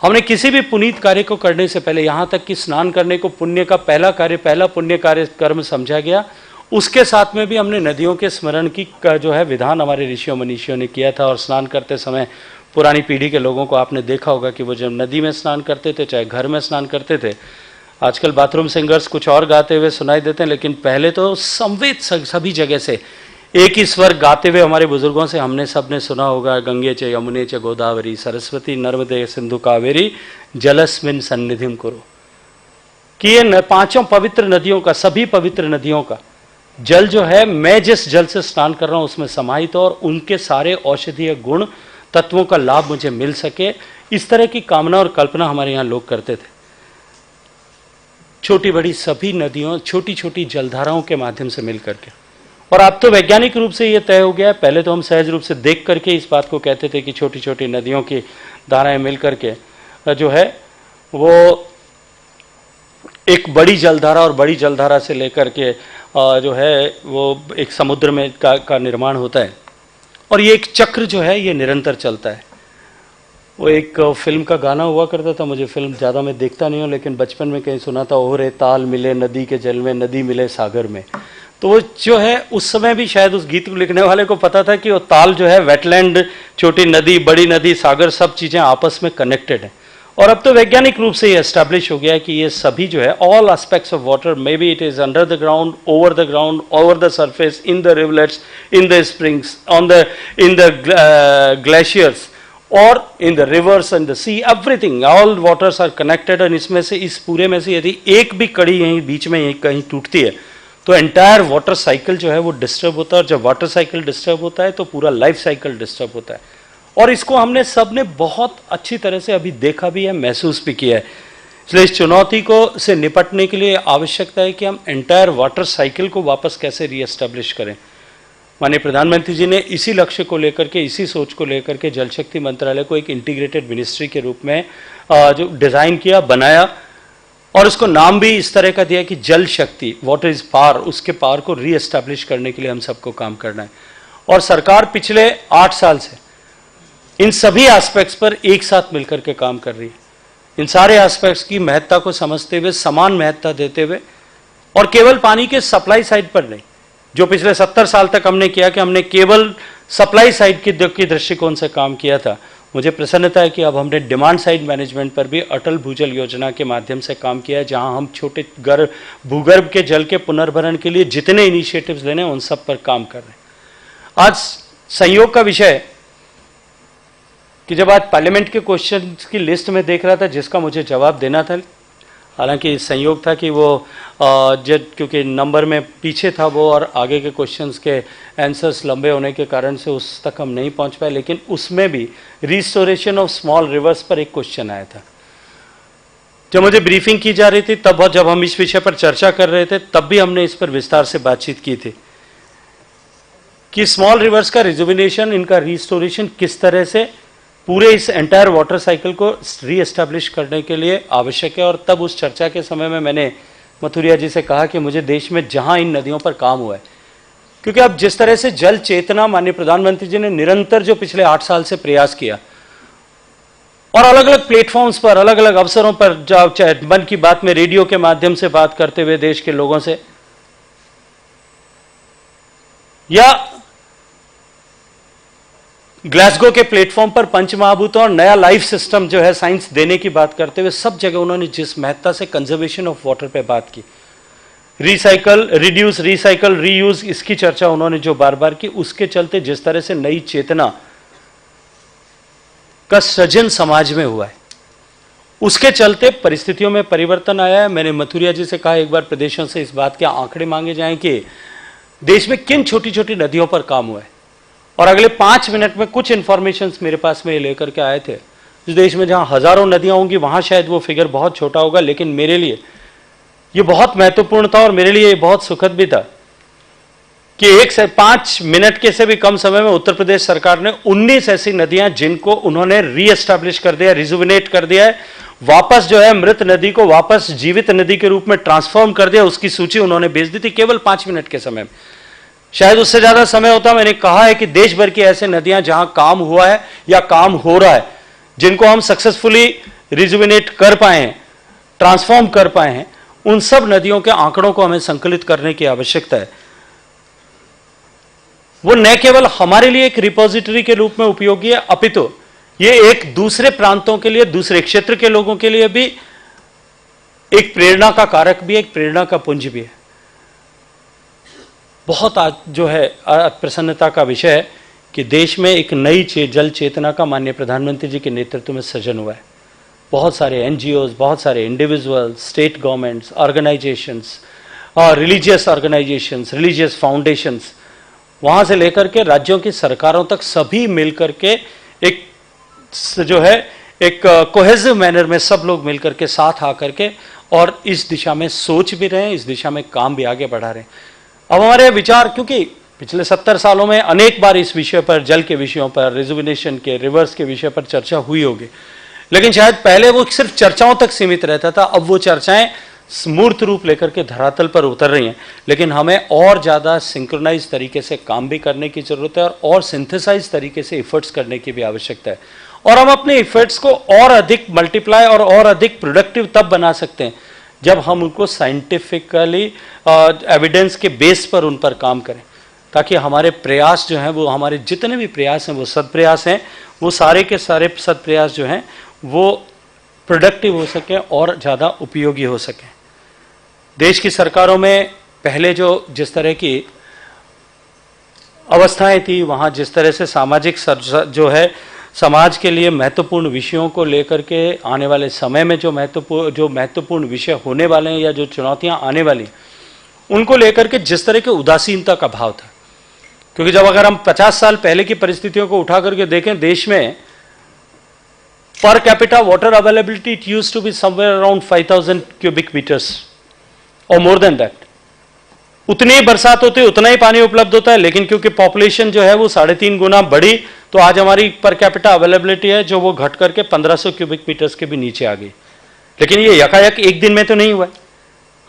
[SPEAKER 14] हमने किसी भी पुनीत कार्य को करने से पहले, यहां तक कि स्नान करने को पुण्य का पहला कार्य, पहला पुण्य कार्य कर्म समझा गया, उसके साथ में भी हमने नदियों के स्मरण की का जो है विधान हमारे ऋषियों मनीषियों ने किया था। और स्नान करते समय पुरानी पीढ़ी के लोगों को आपने देखा होगा कि वो जब नदी में स्नान करते थे, चाहे घर में स्नान करते थे, आजकल बाथरूम सिंगर्स कुछ और गाते हुए सुनाई देते हैं, लेकिन पहले तो संवेद सभी जगह से एक ही स्वर गाते हुए हमारे बुजुर्गों से हमने सबने सुना होगा, गंगे च यमुने च गोदावरी सरस्वती नर्मदे सिंधु कावेरी जलस्मिन सन्निधिम कुरु, कि ये पांचों पवित्र नदियों का, सभी पवित्र नदियों का जल जो है, मैं जिस जल से स्नान कर रहा हूं उसमें समाहित हो और उनके सारे औषधीय गुण तत्वों का लाभ मुझे मिल सके, इस तरह की कामना और कल्पना हमारे यहाँ लोग करते थे। छोटी बड़ी सभी नदियों, छोटी छोटी जलधाराओं के माध्यम से मिल करके, और अब तो वैज्ञानिक रूप से ये तय हो गया है। पहले तो हम सहज रूप से देख करके इस बात को कहते थे कि छोटी छोटी नदियों की धाराएं मिल करके जो है वो एक बड़ी जलधारा, और बड़ी जलधारा से लेकर के जो है वो एक समुद्र में का निर्माण होता है, और ये एक चक्र जो है ये निरंतर चलता है। वो एक फिल्म का गाना हुआ करता था, मुझे फिल्म ज़्यादा मैं देखता नहीं हूँ, लेकिन बचपन में कहीं सुना था, ओहरे ताल मिले नदी के जल में, नदी मिले सागर में। तो वो जो है उस समय भी शायद उस गीत को लिखने वाले को पता था कि वो ताल जो है वेटलैंड, छोटी नदी, बड़ी नदी, सागर, सब चीज़ें आपस में कनेक्टेड हैं। और अब तो वैज्ञानिक रूप से ये एस्टैब्लिश हो गया है कि ये सभी जो है all aspects of water, may be it is under the ground, over the surface, in the rivulets, in the springs, in the glaciers और in the rivers and the sea, everything, all waters are connected. और इसमें से, इस पूरे में से यदि एक भी कड़ी यहीं बीच में यहीं कहीं टूटती है तो एंटायर वाटर साइकिल जो है वो डिस्टर्ब होता है, और जब वाटर साइकिल डिस्टर्ब होता है तो पूरा लाइफ साइकिल डिस्टर्ब होता है। और इसको हमने सब ने बहुत अच्छी तरह से अभी देखा भी है, महसूस भी किया है। इसलिए इस चुनौती को से निपटने के लिए आवश्यकता है कि हम एंटायर वाटर साइकिल को वापस कैसे रीएस्टैब्लिश करें। माननीय प्रधानमंत्री जी ने इसी लक्ष्य को लेकर के, इसी सोच को लेकर के जल शक्ति मंत्रालय को एक इंटीग्रेटेड मिनिस्ट्री के रूप में जो डिज़ाइन किया, बनाया, और उसको नाम भी इस तरह का दिया कि जल शक्ति, वाटर इज पावर, उसके पावर को रीएस्टैब्लिश करने के लिए हम सबको काम करना है। और सरकार पिछले 8 साल से इन सभी एस्पेक्ट्स पर एक साथ मिलकर के काम कर रही है। इन सारे एस्पेक्ट्स की महत्ता को समझते हुए, समान महत्ता देते हुए, और केवल पानी के सप्लाई साइड पर नहीं, जो पिछले 70 साल तक हमने किया कि हमने केवल सप्लाई साइड की दृष्टिकोण से काम किया था। मुझे प्रसन्नता है कि अब हमने डिमांड साइड मैनेजमेंट पर भी अटल भूजल योजना के माध्यम से काम किया है, जहां हम छोटे भूगर्भ के जल के पुनर्भरण के लिए जितने इनिशिएटिव्स लेने उन सब पर काम कर रहे हैं। आज संयोग का विषय कि जब आज पार्लियामेंट के क्वेश्चन की लिस्ट में देख रहा था जिसका मुझे जवाब देना था, हालांकि संयोग था कि वो क्योंकि नंबर में पीछे था वो, और आगे के क्वेश्चंस के आंसर्स लंबे होने के कारण से उस तक हम नहीं पहुंच पाए, लेकिन उसमें भी रिस्टोरेशन ऑफ स्मॉल रिवर्स पर एक क्वेश्चन आया था। जब मुझे ब्रीफिंग की जा रही थी तब, जब हम इस विषय पर चर्चा कर रहे थे तब भी हमने इस पर विस्तार से बातचीत की थी कि स्मॉल रिवर्स का रिजुविनेशन, इनका रिस्टोरेशन किस तरह से पूरे इस एंटायर वाटर साइकिल को रीएस्टैब्लिश करने के लिए आवश्यक है। और तब उस चर्चा के समय में मैंने मथुरिया जी से कहा कि मुझे देश में जहां इन नदियों पर काम हुआ है, क्योंकि अब जिस तरह से जल चेतना माननीय प्रधानमंत्री जी ने निरंतर जो पिछले 8 साल से प्रयास किया, और अलग अलग प्लेटफॉर्म्स पर, अलग अलग अवसरों पर, चाहे मन की बात में रेडियो के माध्यम से बात करते हुए देश के लोगों से, या ग्लासगो के प्लेटफॉर्म पर पंचमहाभूतों और नया लाइफ सिस्टम जो है साइंस देने की बात करते हुए, सब जगह उन्होंने जिस महत्ता से कंजर्वेशन ऑफ वाटर पे बात की, रिसाइकल, रिड्यूस, रिसाइकल, रीयूज, इसकी चर्चा उन्होंने जो बार बार की, उसके चलते जिस तरह से नई चेतना का सृजन समाज में हुआ है, उसके चलते परिस्थितियों में परिवर्तन आया है। मैंने मथुरिया जी से कहा एक बार प्रदेशों से इस बात के आंकड़े मांगे जाएं कि देश में किन छोटी छोटी नदियों पर काम हुआ है, और अगले 5 मिनट में कुछ इंफॉर्मेशन मेरे पास में लेकर के आए थे। इस देश में जहां हजारों नदियां होंगी वहां शायद वो फिगर बहुत छोटा होगा, लेकिन मेरे लिए ये बहुत महत्वपूर्ण था और मेरे लिए ये बहुत सुखद भी था कि 1 से 5 मिनट के से भी कम समय में उत्तर प्रदेश सरकार ने 19 ऐसी नदियां जिनको उन्होंने रीएस्टैब्लिश कर दिया, रिजुविनेट कर दिया है, वापस जो है मृत नदी को वापस जीवित नदी के रूप में ट्रांसफॉर्म कर दिया, उसकी सूची उन्होंने भेज दी थी केवल 5 मिनट के समय में। शायद उससे ज्यादा समय होता। मैंने कहा है कि देश भर की ऐसे नदियां जहां काम हुआ है या काम हो रहा है, जिनको हम सक्सेसफुली रिजुविनेट कर पाए हैं, ट्रांसफॉर्म कर पाए हैं, उन सब नदियों के आंकड़ों को हमें संकलित करने की आवश्यकता है। वो न केवल हमारे लिए एक रिपोजिटरी के रूप में उपयोगी है, अपितु ये एक दूसरे प्रांतों के लिए, दूसरे क्षेत्र के लोगों के लिए भी एक प्रेरणा का कारक भी है, एक प्रेरणा का पुंज भी है। बहुत आज जो है प्रसन्नता का विषय है कि देश में एक नई जल चेतना का माननीय प्रधानमंत्री जी के नेतृत्व में सृजन हुआ है। बहुत सारे एनजीओज, बहुत सारे इंडिविजुअल्स, स्टेट गवर्नमेंट्स, ऑर्गेनाइजेशंस और रिलीजियस ऑर्गेनाइजेशंस, रिलीजियस फाउंडेशंस, वहां से लेकर के राज्यों की सरकारों तक सभी मिलकर के एक जो है एक कोहेसिव मैनर में सब लोग मिलकर के साथ आकर के और इस दिशा में सोच भी रहे हैं, इस दिशा में काम भी आगे बढ़ा रहे हैं। अब हमारे विचार, क्योंकि पिछले 70 सालों में अनेक बार इस विषय पर, जल के विषयों पर, रिजुविनेशन के, रिवर्स के विषय पर चर्चा हुई होगी, लेकिन शायद पहले वो सिर्फ चर्चाओं तक सीमित रहता था। अब वो चर्चाएं मूर्त रूप लेकर के धरातल पर उतर रही हैं, लेकिन हमें और ज़्यादा सिंक्रोनाइज तरीके से काम भी करने की ज़रूरत है और सिंथेसाइज तरीके से इफर्ट्स करने की भी आवश्यकता है। और हम अपने इफर्ट्स को और अधिक मल्टीप्लाई और अधिक प्रोडक्टिव तब बना सकते हैं जब हम उनको साइंटिफिकली एविडेंस के बेस पर उन पर काम करें, ताकि हमारे प्रयास जो हैं, वो हमारे जितने भी प्रयास हैं वो सदप्रयास हैं, वो सारे के सारे सदप्रयास जो हैं वो प्रोडक्टिव हो सकें और ज़्यादा उपयोगी हो सकें। देश की सरकारों में पहले जिस तरह की अवस्थाएं थी, वहाँ जिस तरह से सामाजिक जो है समाज के लिए महत्वपूर्ण विषयों को लेकर के आने वाले समय में जो महत्वपूर्ण विषय होने वाले हैं या जो चुनौतियां आने वाली, उनको लेकर के जिस तरह की उदासीनता का भाव था। क्योंकि जब अगर हम 50 साल पहले की परिस्थितियों को उठा करके देखें, देश में per capita water availability it used to be somewhere around 5000 cubic metres और मोर देन दैट। उतनी ही बरसात होती है, उतना ही पानी उपलब्ध होता है, लेकिन क्योंकि पॉपुलेशन जो है वो 3.5 गुना बढ़ी, तो आज हमारी पर कैपिटा अवेलेबिलिटी है जो वो घट करके 1500 क्यूबिक मीटर्स के भी नीचे आ गई। लेकिन ये यकायक एक दिन में तो नहीं हुआ है,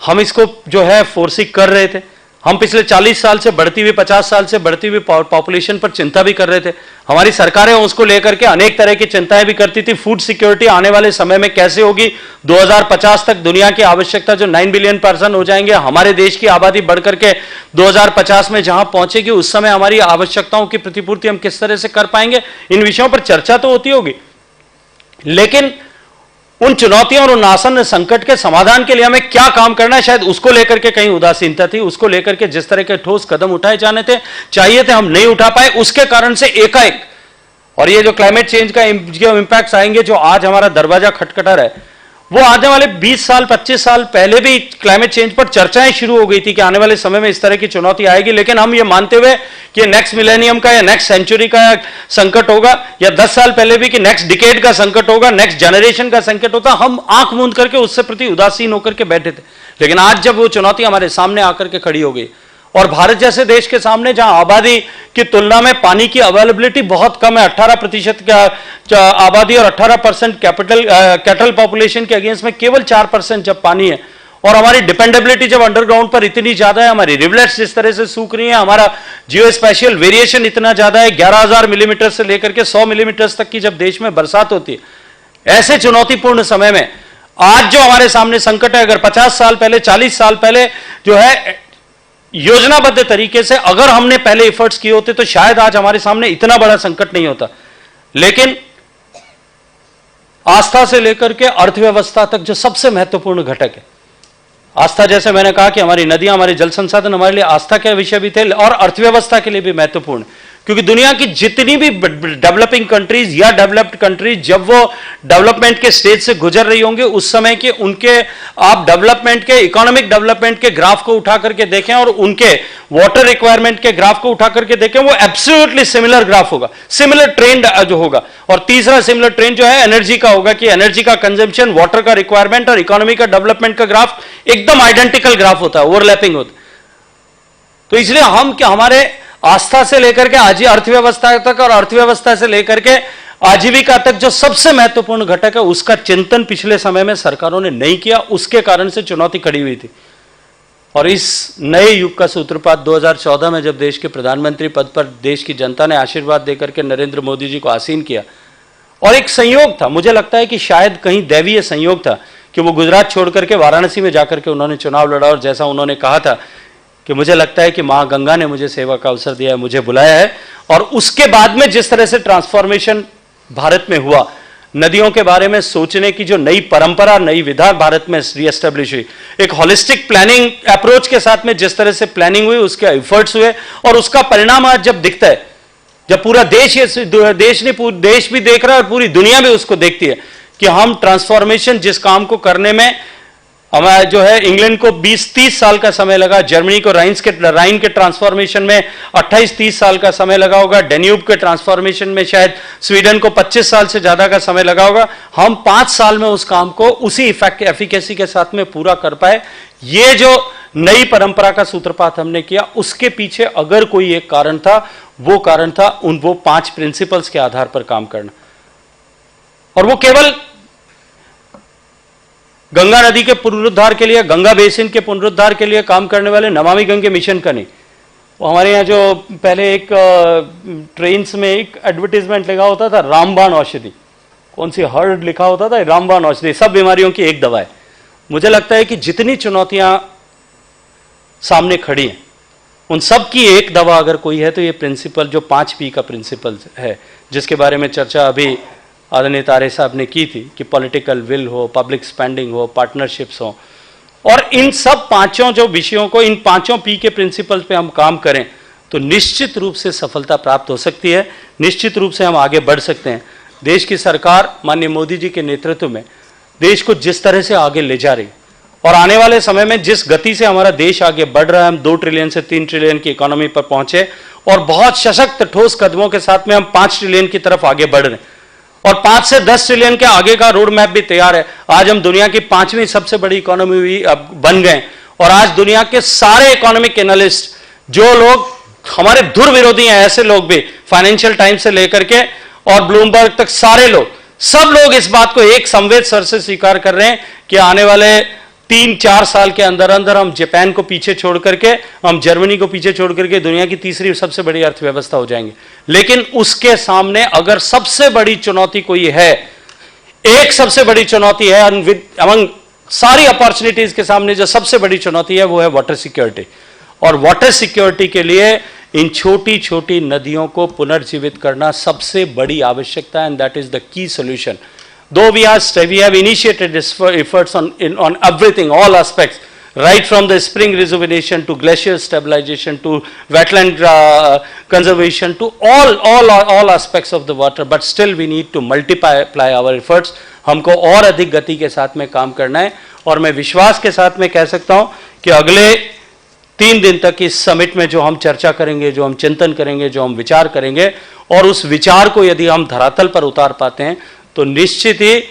[SPEAKER 14] हम इसको जो है फोर्सिंग कर रहे थे। हम पिछले 40 साल से बढ़ती हुई, 50 साल से बढ़ती हुई पॉपुलेशन पर चिंता भी कर रहे थे। हमारी सरकारें उसको लेकर के अनेक तरह की चिंताएं भी करती थी। फूड सिक्योरिटी आने वाले समय में कैसे होगी, 2050 तक दुनिया की आवश्यकता जो 9 बिलियन पर्सन हो जाएंगे, हमारे देश की आबादी बढ़कर के 2050 में जहां पहुंचेगी, उस समय हमारी आवश्यकताओं की प्रतिपूर्ति हम किस तरह से कर पाएंगे, इन विषयों पर चर्चा तो होती होगी। लेकिन उन चुनौतियों और उन आसन्न संकट के समाधान के लिए हमें क्या काम करना है, शायद उसको लेकर के कहीं उदासीनता थी। उसको लेकर के जिस तरह के ठोस कदम उठाए जाने थे, चाहिए थे, हम नहीं उठा पाए। उसके कारण से एकाएक, और ये जो क्लाइमेट चेंज का इंपैक्ट्स आएंगे, जो आज हमारा दरवाजा खटखटा रहा है, वो आने वाले 20 साल 25 साल पहले भी क्लाइमेट चेंज पर चर्चाएं शुरू हो गई थी कि आने वाले समय में इस तरह की चुनौती आएगी। लेकिन हम ये मानते हुए कि नेक्स्ट मिलेनियम का या नेक्स्ट सेंचुरी का संकट होगा, या 10 साल पहले भी कि नेक्स्ट डिकेड का संकट होगा, नेक्स्ट जनरेशन का संकट होता, हम आंख मूंद करके उससे प्रति उदासीन होकर के बैठे थे। लेकिन आज जब वो चुनौती हमारे सामने आकर के खड़ी हो गई, और भारत जैसे देश के सामने जहां आबादी की तुलना में पानी की अवेलेबिलिटी बहुत कम है, 18% का आबादी और 18% कैटल पॉपुलेशन के अगेंस्ट में केवल 4% जब पानी है, और हमारी डिपेंडेबिलिटी जब अंडरग्राउंड पर इतनी ज्यादा है, हमारी रिवलेट्स जिस तरह से सूख रही है, हमारा जियो स्पेशियल वेरिएशन इतना ज्यादा है, 11,000 मिलीमीटर से लेकर के 100 मिलीमीटर तक की जब देश में बरसात होती है, ऐसे चुनौतीपूर्ण समय में आज जो हमारे सामने संकट है, अगर 50 साल पहले, 40 साल पहले जो है योजनाबद्ध तरीके से अगर हमने पहले एफर्ट्स किए होते तो शायद आज हमारे सामने इतना बड़ा संकट नहीं होता। लेकिन आस्था से लेकर के अर्थव्यवस्था तक जो सबसे महत्वपूर्ण घटक है, आस्था, जैसे मैंने कहा कि हमारी नदियां, हमारे जल संसाधन हमारे लिए आस्था के विषय भी थे और अर्थव्यवस्था के लिए भी महत्वपूर्ण, क्योंकि दुनिया की जितनी भी डेवलपिंग कंट्रीज या डेवलप्ड कंट्रीज जब वो डेवलपमेंट के स्टेज से गुजर रही होंगे उस समय के उनके आप डेवलपमेंट के, इकोनॉमिक डेवलपमेंट के ग्राफ को उठा करके देखें और उनके वाटर रिक्वायरमेंट के ग्राफ को उठा करके देखें, वो एब्सोल्युटली सिमिलर ग्राफ होगा, सिमिलर ट्रेंड जो होगा। और तीसरा सिमिलर ट्रेंड जो है एनर्जी का होगा कि एनर्जी का कंजम्पशन, वाटर का रिक्वायरमेंट और इकोनॉमी का डेवलपमेंट का ग्राफ एकदम आइडेंटिकल ग्राफ होता है, ओवरलैपिंग होता है। तो इसलिए हम क्या, हमारे आस्था से लेकर के आज अर्थव्यवस्था तक और अर्थव्यवस्था से लेकर के आजीविका तक जो सबसे महत्वपूर्ण घटक है उसका चिंतन पिछले समय में सरकारों ने नहीं किया, उसके कारण से चुनौती खड़ी हुई थी। और इस नए युग का सूत्रपात 2014 में जब देश के प्रधानमंत्री पद पर देश की जनता ने आशीर्वाद देकर के नरेंद्र मोदी जी को आसीन किया, और एक संयोग था, मुझे लगता है कि शायद कहीं दैवीय संयोग था कि वो गुजरात छोड़ करके वाराणसी में जाकर के उन्होंने चुनाव लड़ा, और जैसा उन्होंने कहा था कि मुझे लगता है कि मां गंगा ने मुझे सेवा का अवसर दिया है, मुझे बुलाया है। और उसके बाद में जिस तरह से ट्रांसफॉर्मेशन भारत में हुआ, नदियों के बारे में सोचने की जो नई परंपरा, नई विधा भारत में रीएस्टेब्लिश हुई, एक होलिस्टिक प्लानिंग अप्रोच के साथ में जिस तरह से प्लानिंग हुई, उसके एफर्ट्स हुए, और उसका परिणाम आज जब दिखता है, जब पूरा देश, पूरा देश भी देख रहा है और पूरी दुनिया भी उसको देखती है कि हम ट्रांसफॉर्मेशन जिस काम को करने में हमारा जो है, इंग्लैंड को 20-30 साल का समय लगा, जर्मनी को राइन के ट्रांसफॉर्मेशन में 28-30 साल का समय लगा होगा, डेन्यूब के ट्रांसफॉर्मेशन में शायद स्वीडन को 25 साल से ज्यादा का समय लगा होगा, हम 5 साल में उस काम को उसी एफिकेसी के साथ में पूरा कर पाए। ये जो नई परंपरा का सूत्रपात हमने किया, उसके पीछे अगर कोई एक कारण था, वो कारण था वो 5 प्रिंसिपल्स के आधार पर काम करना। और वो केवल गंगा नदी के पुनरुद्धार के लिए, गंगा बेसिन के पुनरुद्धार के लिए काम करने वाले नमामि गंगे मिशन का नहीं। वो हमारे यहाँ जो पहले एक ट्रेन्स में एक एडवर्टीजमेंट लगा होता था, रामबाण औषधि, कौन सी हर्ड लिखा होता था, रामबाण औषधि, सब बीमारियों की एक दवा है। मुझे लगता है कि जितनी चुनौतियां सामने खड़ी हैं, उन सब की एक दवा अगर कोई है तो ये प्रिंसिपल, जो 5P का प्रिंसिपल है, जिसके बारे में चर्चा अभी आदरणीय तारे साहब ने की थी कि पॉलिटिकल विल हो, पब्लिक स्पेंडिंग हो, पार्टनरशिप्स हो, और इन सब 5 जो विषयों को, इन 5 P के प्रिंसिपल्स पे हम काम करें तो निश्चित रूप से सफलता प्राप्त हो सकती है, निश्चित रूप से हम आगे बढ़ सकते हैं। देश की सरकार माननीय मोदी जी के नेतृत्व में देश को जिस तरह से आगे ले जा रही है, और आने वाले समय में जिस गति से हमारा देश आगे बढ़ रहा है, हम 2 ट्रिलियन से 3 ट्रिलियन की इकोनॉमी पर पहुंचे और बहुत सशक्त ठोस कदमों के साथ में हम 5 ट्रिलियन की तरफ आगे बढ़ रहे हैं, और 5 से 10 ट्रिलियन के आगे का रोड मैप भी तैयार है। आज हम दुनिया की 5वीं सबसे बड़ी इकोनॉमी भी अब बन गए, और आज दुनिया के सारे इकोनॉमिक एनालिस्ट, जो लोग हमारे धुर विरोधी हैं, ऐसे लोग भी, फाइनेंशियल टाइम्स से लेकर के और ब्लूमबर्ग तक सारे लोग, सब लोग इस बात को एक संवेद स्वर से स्वीकार कर रहे हैं कि आने वाले 3-4 साल के अंदर अंदर हम जापान को पीछे छोड़ करके, हम जर्मनी को पीछे छोड़ करके दुनिया की तीसरी सबसे बड़ी अर्थव्यवस्था हो जाएंगे। लेकिन उसके सामने अगर सबसे बड़ी चुनौती कोई है, एक सबसे बड़ी चुनौती है, अमंग सारी अपॉर्चुनिटीज के सामने जो सबसे बड़ी चुनौती है वो है वाटर सिक्योरिटी। और वाटर सिक्योरिटी के लिए इन छोटी छोटी नदियों को पुनर्जीवित करना सबसे बड़ी आवश्यकता है, and that is the key solution. Though we have initiated efforts on everything, all aspects, right from the spring rejuvenation to glacier stabilization to wetland conservation to all aspects of the water, but still we need to multiply our efforts. हमको और अधिक गति के साथ में काम करना है, और मैं विश्वास के साथ में कह सकता हूं कि अगले 3 दिन तक इस समिट में जो हम चर्चा करेंगे, जो हम चिंतन करेंगे, जो हम विचार करेंगे, और उस विचार को यदि हम धरातल पर उतार पाते हैं तो निश्चित ही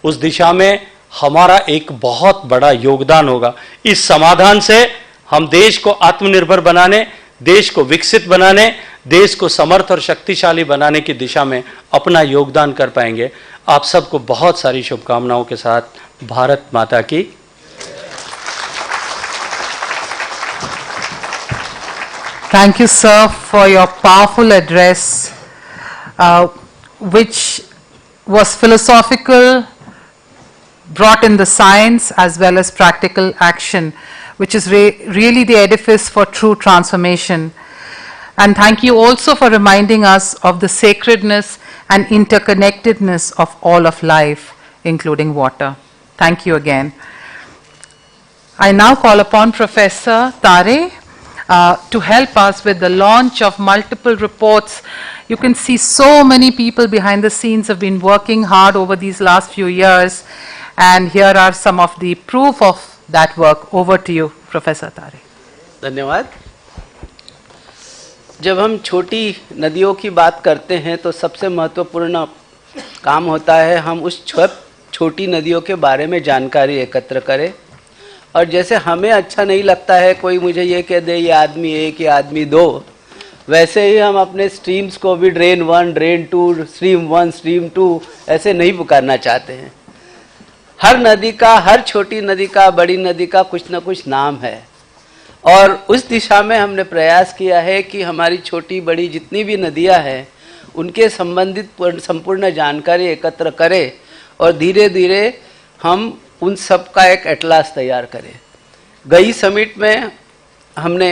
[SPEAKER 14] उस दिशा में हमारा एक बहुत बड़ा योगदान होगा। इस समाधान से हम देश को आत्मनिर्भर बनाने, देश को विकसित बनाने, देश को समर्थ और शक्तिशाली बनाने की दिशा में अपना योगदान कर पाएंगे। आप सबको बहुत सारी शुभकामनाओं के साथ भारत माता की।
[SPEAKER 8] Thank you, sir, for your powerful address, which was philosophical, brought in the science as well as practical action, which is really the edifice for true transformation. And thank you also for reminding us of the sacredness and interconnectedness of all of life, including water. Thank you again. I now call upon Professor Tare to help us with the launch of multiple reports. You can see so many people behind the scenes have been working hard over these last few years, and here are some of the proof of that work. Over to you, Professor Tare.
[SPEAKER 10] धन्यवाद। जब हम छोटी नदियों की बात करते हैं तो सबसे महत्वपूर्ण काम होता है हम उस छोटी नदियों के बारे में जानकारी एकत्र करें। और जैसे हमें अच्छा नहीं लगता है कोई मुझे ये कह दे ये आदमी एक, ये आदमी दो, वैसे ही हम अपने स्ट्रीम्स को भी ड्रेन 1, ड्रेन 2, स्ट्रीम 1, स्ट्रीम 2 ऐसे नहीं पुकारना चाहते हैं। हर नदी का, हर छोटी नदी का, बड़ी नदी का कुछ ना कुछ नाम है, और उस दिशा में हमने प्रयास किया है कि हमारी छोटी बड़ी जितनी भी नदियां हैं उनके संबंधित संपूर्ण जानकारी एकत्र करें और धीरे धीरे हम उन सब का एक एटलास तैयार करें। गई समिट में हमने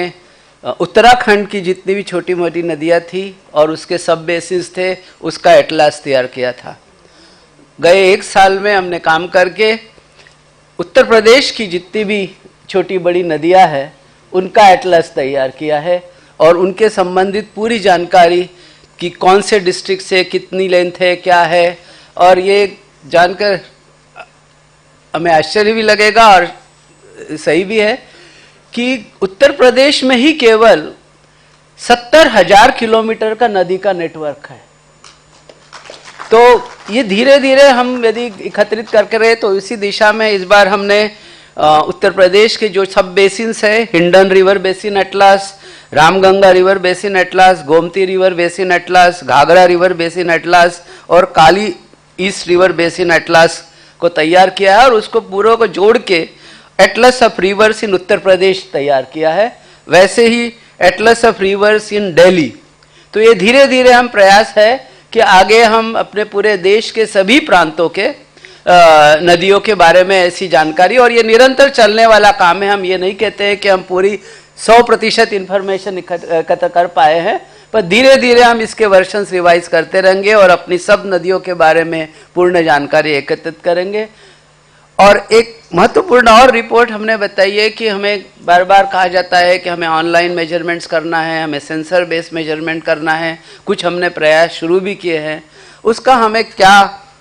[SPEAKER 10] उत्तराखंड की जितनी भी छोटी मोटी नदियां थी और उसके सब बेसिन्स थे उसका एटलास तैयार किया था। गए 1 साल में हमने काम करके उत्तर प्रदेश की जितनी भी छोटी बड़ी नदियां हैं उनका एटलस तैयार किया है और उनके संबंधित पूरी जानकारी कि कौन से डिस्ट्रिक्ट से कितनी लेंथ है, क्या है, और ये जानकर हमें आश्चर्य भी लगेगा और सही भी है कि उत्तर प्रदेश में ही केवल 70,000 किलोमीटर का नदी का नेटवर्क है। तो ये धीरे धीरे हम यदि एकत्रित करके रहे तो इसी दिशा में इस बार हमने उत्तर प्रदेश के जो सब बेसिन्स है, Hindon river basin atlas, Ramganga river basin atlas, Gomti river basin atlas, Ghaghara river basin atlas और Kali east river basin atlas को तैयार किया है और उसको पूरे को जोड़ के एटलस ऑफ रिवर्स इन उत्तर प्रदेश तैयार किया है। वैसे ही एटलस ऑफ रिवर्स इन दिल्ली। तो ये धीरे धीरे हम प्रयास है कि आगे हम अपने पूरे देश के सभी प्रांतों के नदियों के बारे में ऐसी जानकारी, और ये निरंतर चलने वाला काम है। हम ये नहीं कहते हैं कि हम पूरी 100% इन्फॉर्मेशन एकत्र कर पाए हैं, पर धीरे धीरे हम इसके वर्जन्स रिवाइज करते रहेंगे और अपनी सब नदियों के बारे में पूर्ण जानकारी एकत्रित करेंगे। और एक महत्वपूर्ण और रिपोर्ट हमने बताई है कि हमें बार बार कहा जाता है कि हमें ऑनलाइन मेजरमेंट्स करना है, हमें सेंसर बेस्ड मेजरमेंट करना है, कुछ हमने प्रयास शुरू भी किए हैं। उसका हमें क्या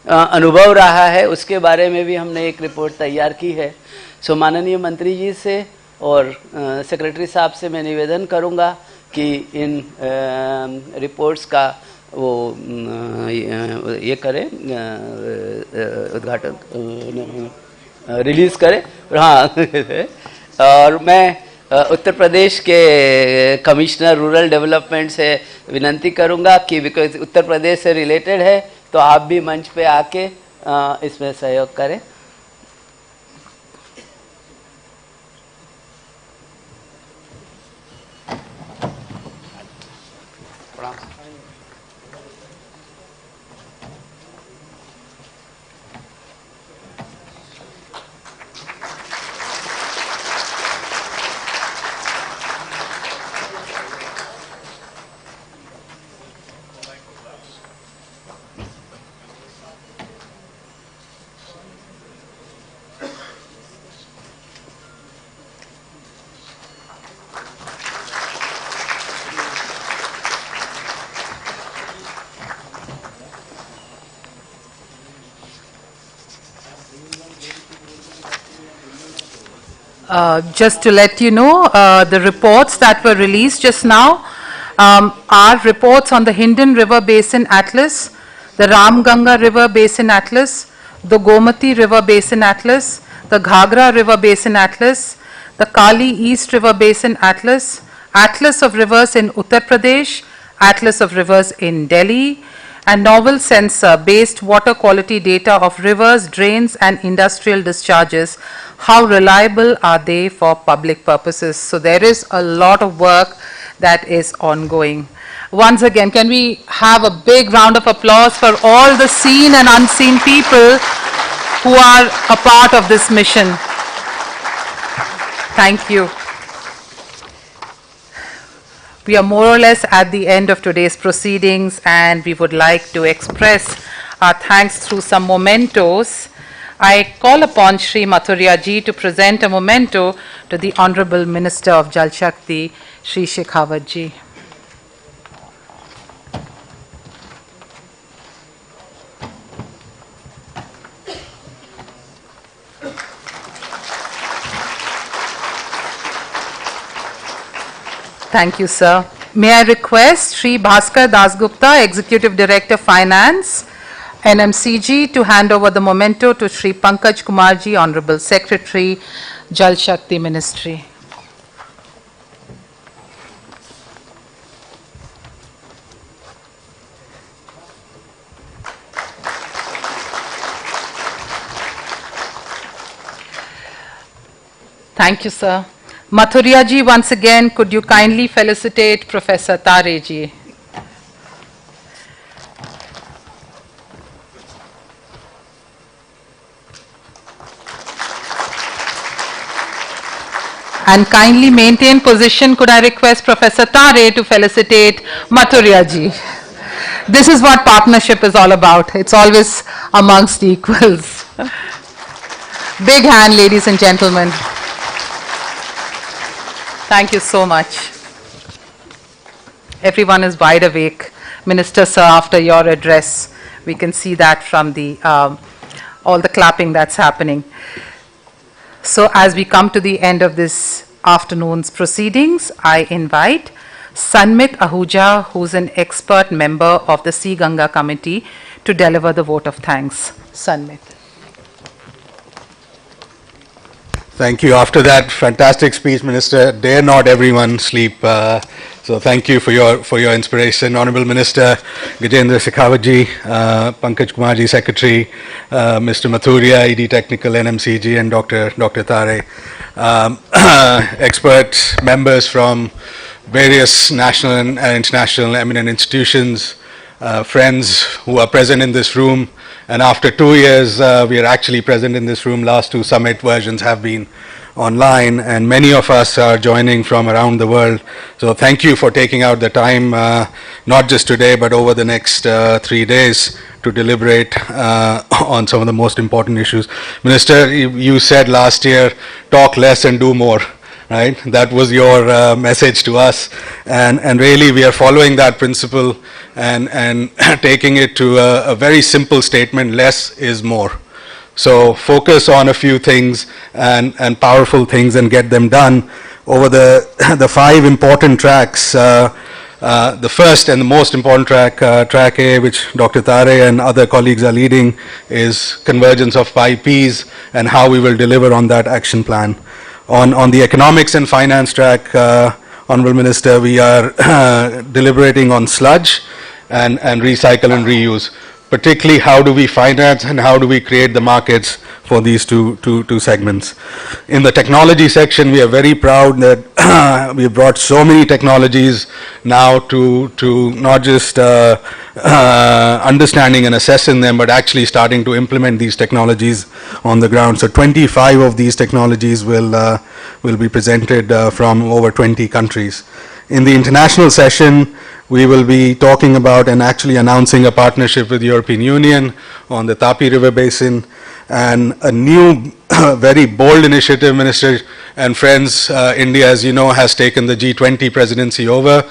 [SPEAKER 10] अनुभव रहा है उसके बारे में भी हमने एक रिपोर्ट तैयार की है। सो माननीय मंत्री जी से और सेक्रेटरी साहब से मैं निवेदन करूंगा कि इन रिपोर्ट्स का वो ये करें, उद्घाटन रिलीज करें। हाँ और मैं उत्तर प्रदेश के कमिश्नर रूरल डेवलपमेंट से विनंती करूंगा कि बिकॉज उत्तर प्रदेश से रिलेटेड है तो आप भी मंच पे आके इसमें सहयोग करें।
[SPEAKER 8] Just to let you know, the reports that were released just now are reports on the Hindon River Basin Atlas, the Ramganga River Basin Atlas, the Gomati River Basin Atlas, the Ghagra River Basin Atlas, the Kali East River Basin Atlas, Atlas of Rivers in Uttar Pradesh, Atlas of Rivers in Delhi, and novel sensor-based water quality data of rivers, drains, and industrial discharges. How reliable are they for public purposes? So there is a lot of work that is ongoing. Once again, can we have a big round of applause for all the seen and unseen people who are a part of this mission? Thank you. We are more or less at the end of today's proceedings, and we would like to express our thanks through some mementos. I call upon Sri Mathurya ji to present a memento to the Honorable Minister of Jal Shakti, Sri Shekhawat ji. Thank you, sir. May I request Sri Bhaskar Dasgupta, Executive Director Finance, NMCG, to hand over the memento to Sri Pankaj Kumarji, Honorable Secretary, Jal Shakti Ministry. Thank you, sir. Mathurya ji, once again, could you kindly felicitate Professor Tare ji? And kindly maintain position. Could I request Professor Tare to felicitate Mathurya ji? This is what partnership is all about. It's always amongst equals. Big hand, ladies and gentlemen. Thank you so much. Everyone is wide awake. Minister, sir, after your address, we can see that from the all the clapping that's happening. So as we come to the end of this afternoon's proceedings, I invite Sanmit Ahuja, who's an expert member of the Sea Ganga Committee, to deliver the vote of thanks. Sanmit.
[SPEAKER 15] Thank you. After that fantastic speech, Minister, dare not everyone sleep. So thank you for your inspiration. Honorable Minister Gajendra Shekhawat ji, Pankaj Kumar ji, Secretary, Mr. Mathurya, ED Technical, NMCG, and Dr. Tare, experts, members from various national and international eminent institutions, friends who are present in this room. And after 2 years, we are actually present in this room. Last two summit versions have been online, and many of us are joining from around the world. So thank you for taking out the time, not just today, but over the next 3 days to deliberate on some of the most important issues. Minister, you said last year, talk less and do more. Right? That was your message to us, and really we are following that principle and taking it to a very simple statement: less is more. So focus on a few things and powerful things and get them done. Over the 5 important tracks, the first and the most important track A, which Dr. Tare and other colleagues are leading, is convergence of 5 Ps and how we will deliver on that action plan. On the economics and finance track, Honorable Minister, we are deliberating on sludge and recycle and reuse. Particularly, how do we finance and how do we create the markets for these two segments. In the technology section, we are very proud that we brought so many technologies now to not just understanding and assessing them, but actually starting to implement these technologies on the ground. So 25 of these technologies will be presented from over 20 countries. In the international session, we will be talking about and actually announcing a partnership with the European Union on the Tapi River Basin, and a new very bold initiative, Minister and friends. India, as you know, has taken the G20 presidency over,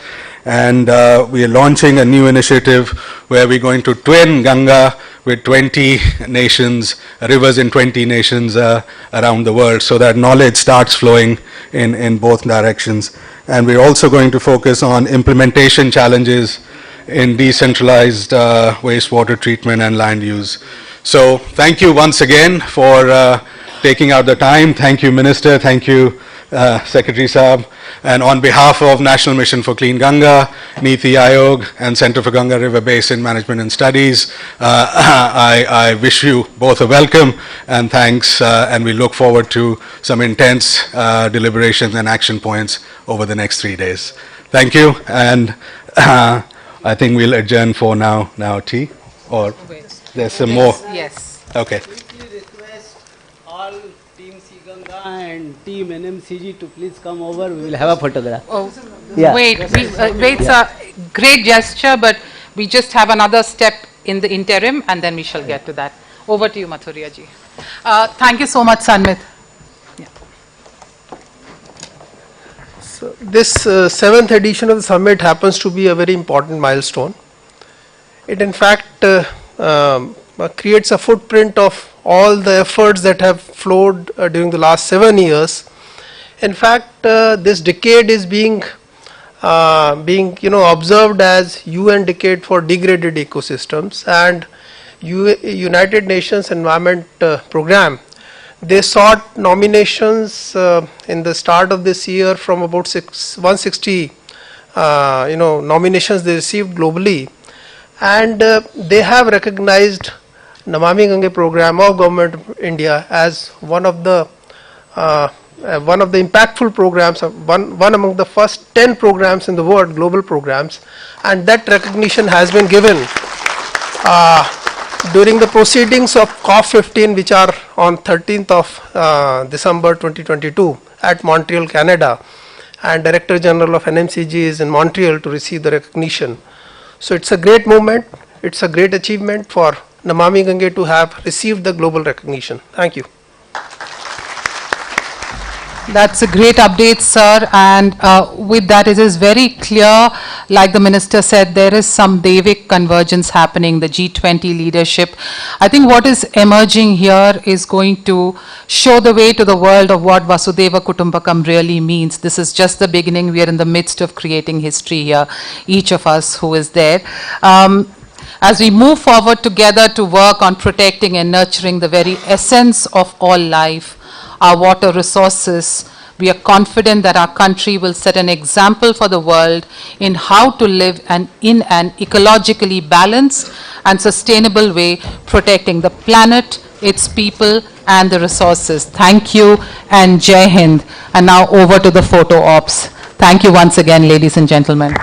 [SPEAKER 15] and we are launching a new initiative where we're going to twin Ganga with 20 nations, rivers in 20 nations around the world, so that knowledge starts flowing in both directions. And we're also going to focus on implementation challenges in decentralized wastewater treatment and land use. So thank you once again for taking out the time. Thank you, Minister. Thank you, Secretary Saab. And on behalf of National Mission for Clean Ganga, Niti Aayog, and Center for Ganga River Basin Management and Studies, I wish you both a welcome and thanks, and we look forward to some intense deliberations and action points over the next 3 days. Thank you, and I think we'll adjourn for now. Now, tea? Or there's some more?
[SPEAKER 8] Yes.
[SPEAKER 15] Okay.
[SPEAKER 16] All team C Ganga and team NMCG to please come over. We will have a photograph.
[SPEAKER 8] Oh,
[SPEAKER 16] Yeah.
[SPEAKER 8] wait, sir. Great gesture, but we just have another step in the interim, and then we shall get to that. Over to you, Mathurya ji. Thank you so much, Sanmit.
[SPEAKER 9] So this 7th edition of the summit happens to be a very important milestone. It in fact creates a footprint of all the efforts that have flowed during the last 7 years. In fact, this decade is being observed as UN Decade for Degraded Ecosystems, and United Nations Environment Program. They sought nominations in the start of this year from about 160 nominations they received globally, and they have recognized Namami Gange program of Government of India as one of the impactful programs, one among the first 10 programs in the world, global programs, and that recognition has been given during the proceedings of COP15, which are on 13th of December 2022 at Montreal, Canada, and Director General of NMCG is in Montreal to receive the recognition. So it's a great moment, it's a great achievement for Namami Gange to have received the global recognition. Thank you.
[SPEAKER 8] That's a great update, sir, and with that it is very clear, like the Minister said, there is some Devic convergence happening, the G20 leadership. I think what is emerging here is going to show the way to the world of what Vasudhaiva Kutumbakam really means. This is just the beginning. We are in the midst of creating history here, each of us who is there. As we move forward together to work on protecting and nurturing the very essence of all life, our water resources, we are confident that our country will set an example for the world in how to live in an ecologically balanced and sustainable way, protecting the planet, its people, and the resources. Thank you, and Jai Hind. And now over to the photo ops. Thank you once again, ladies and gentlemen.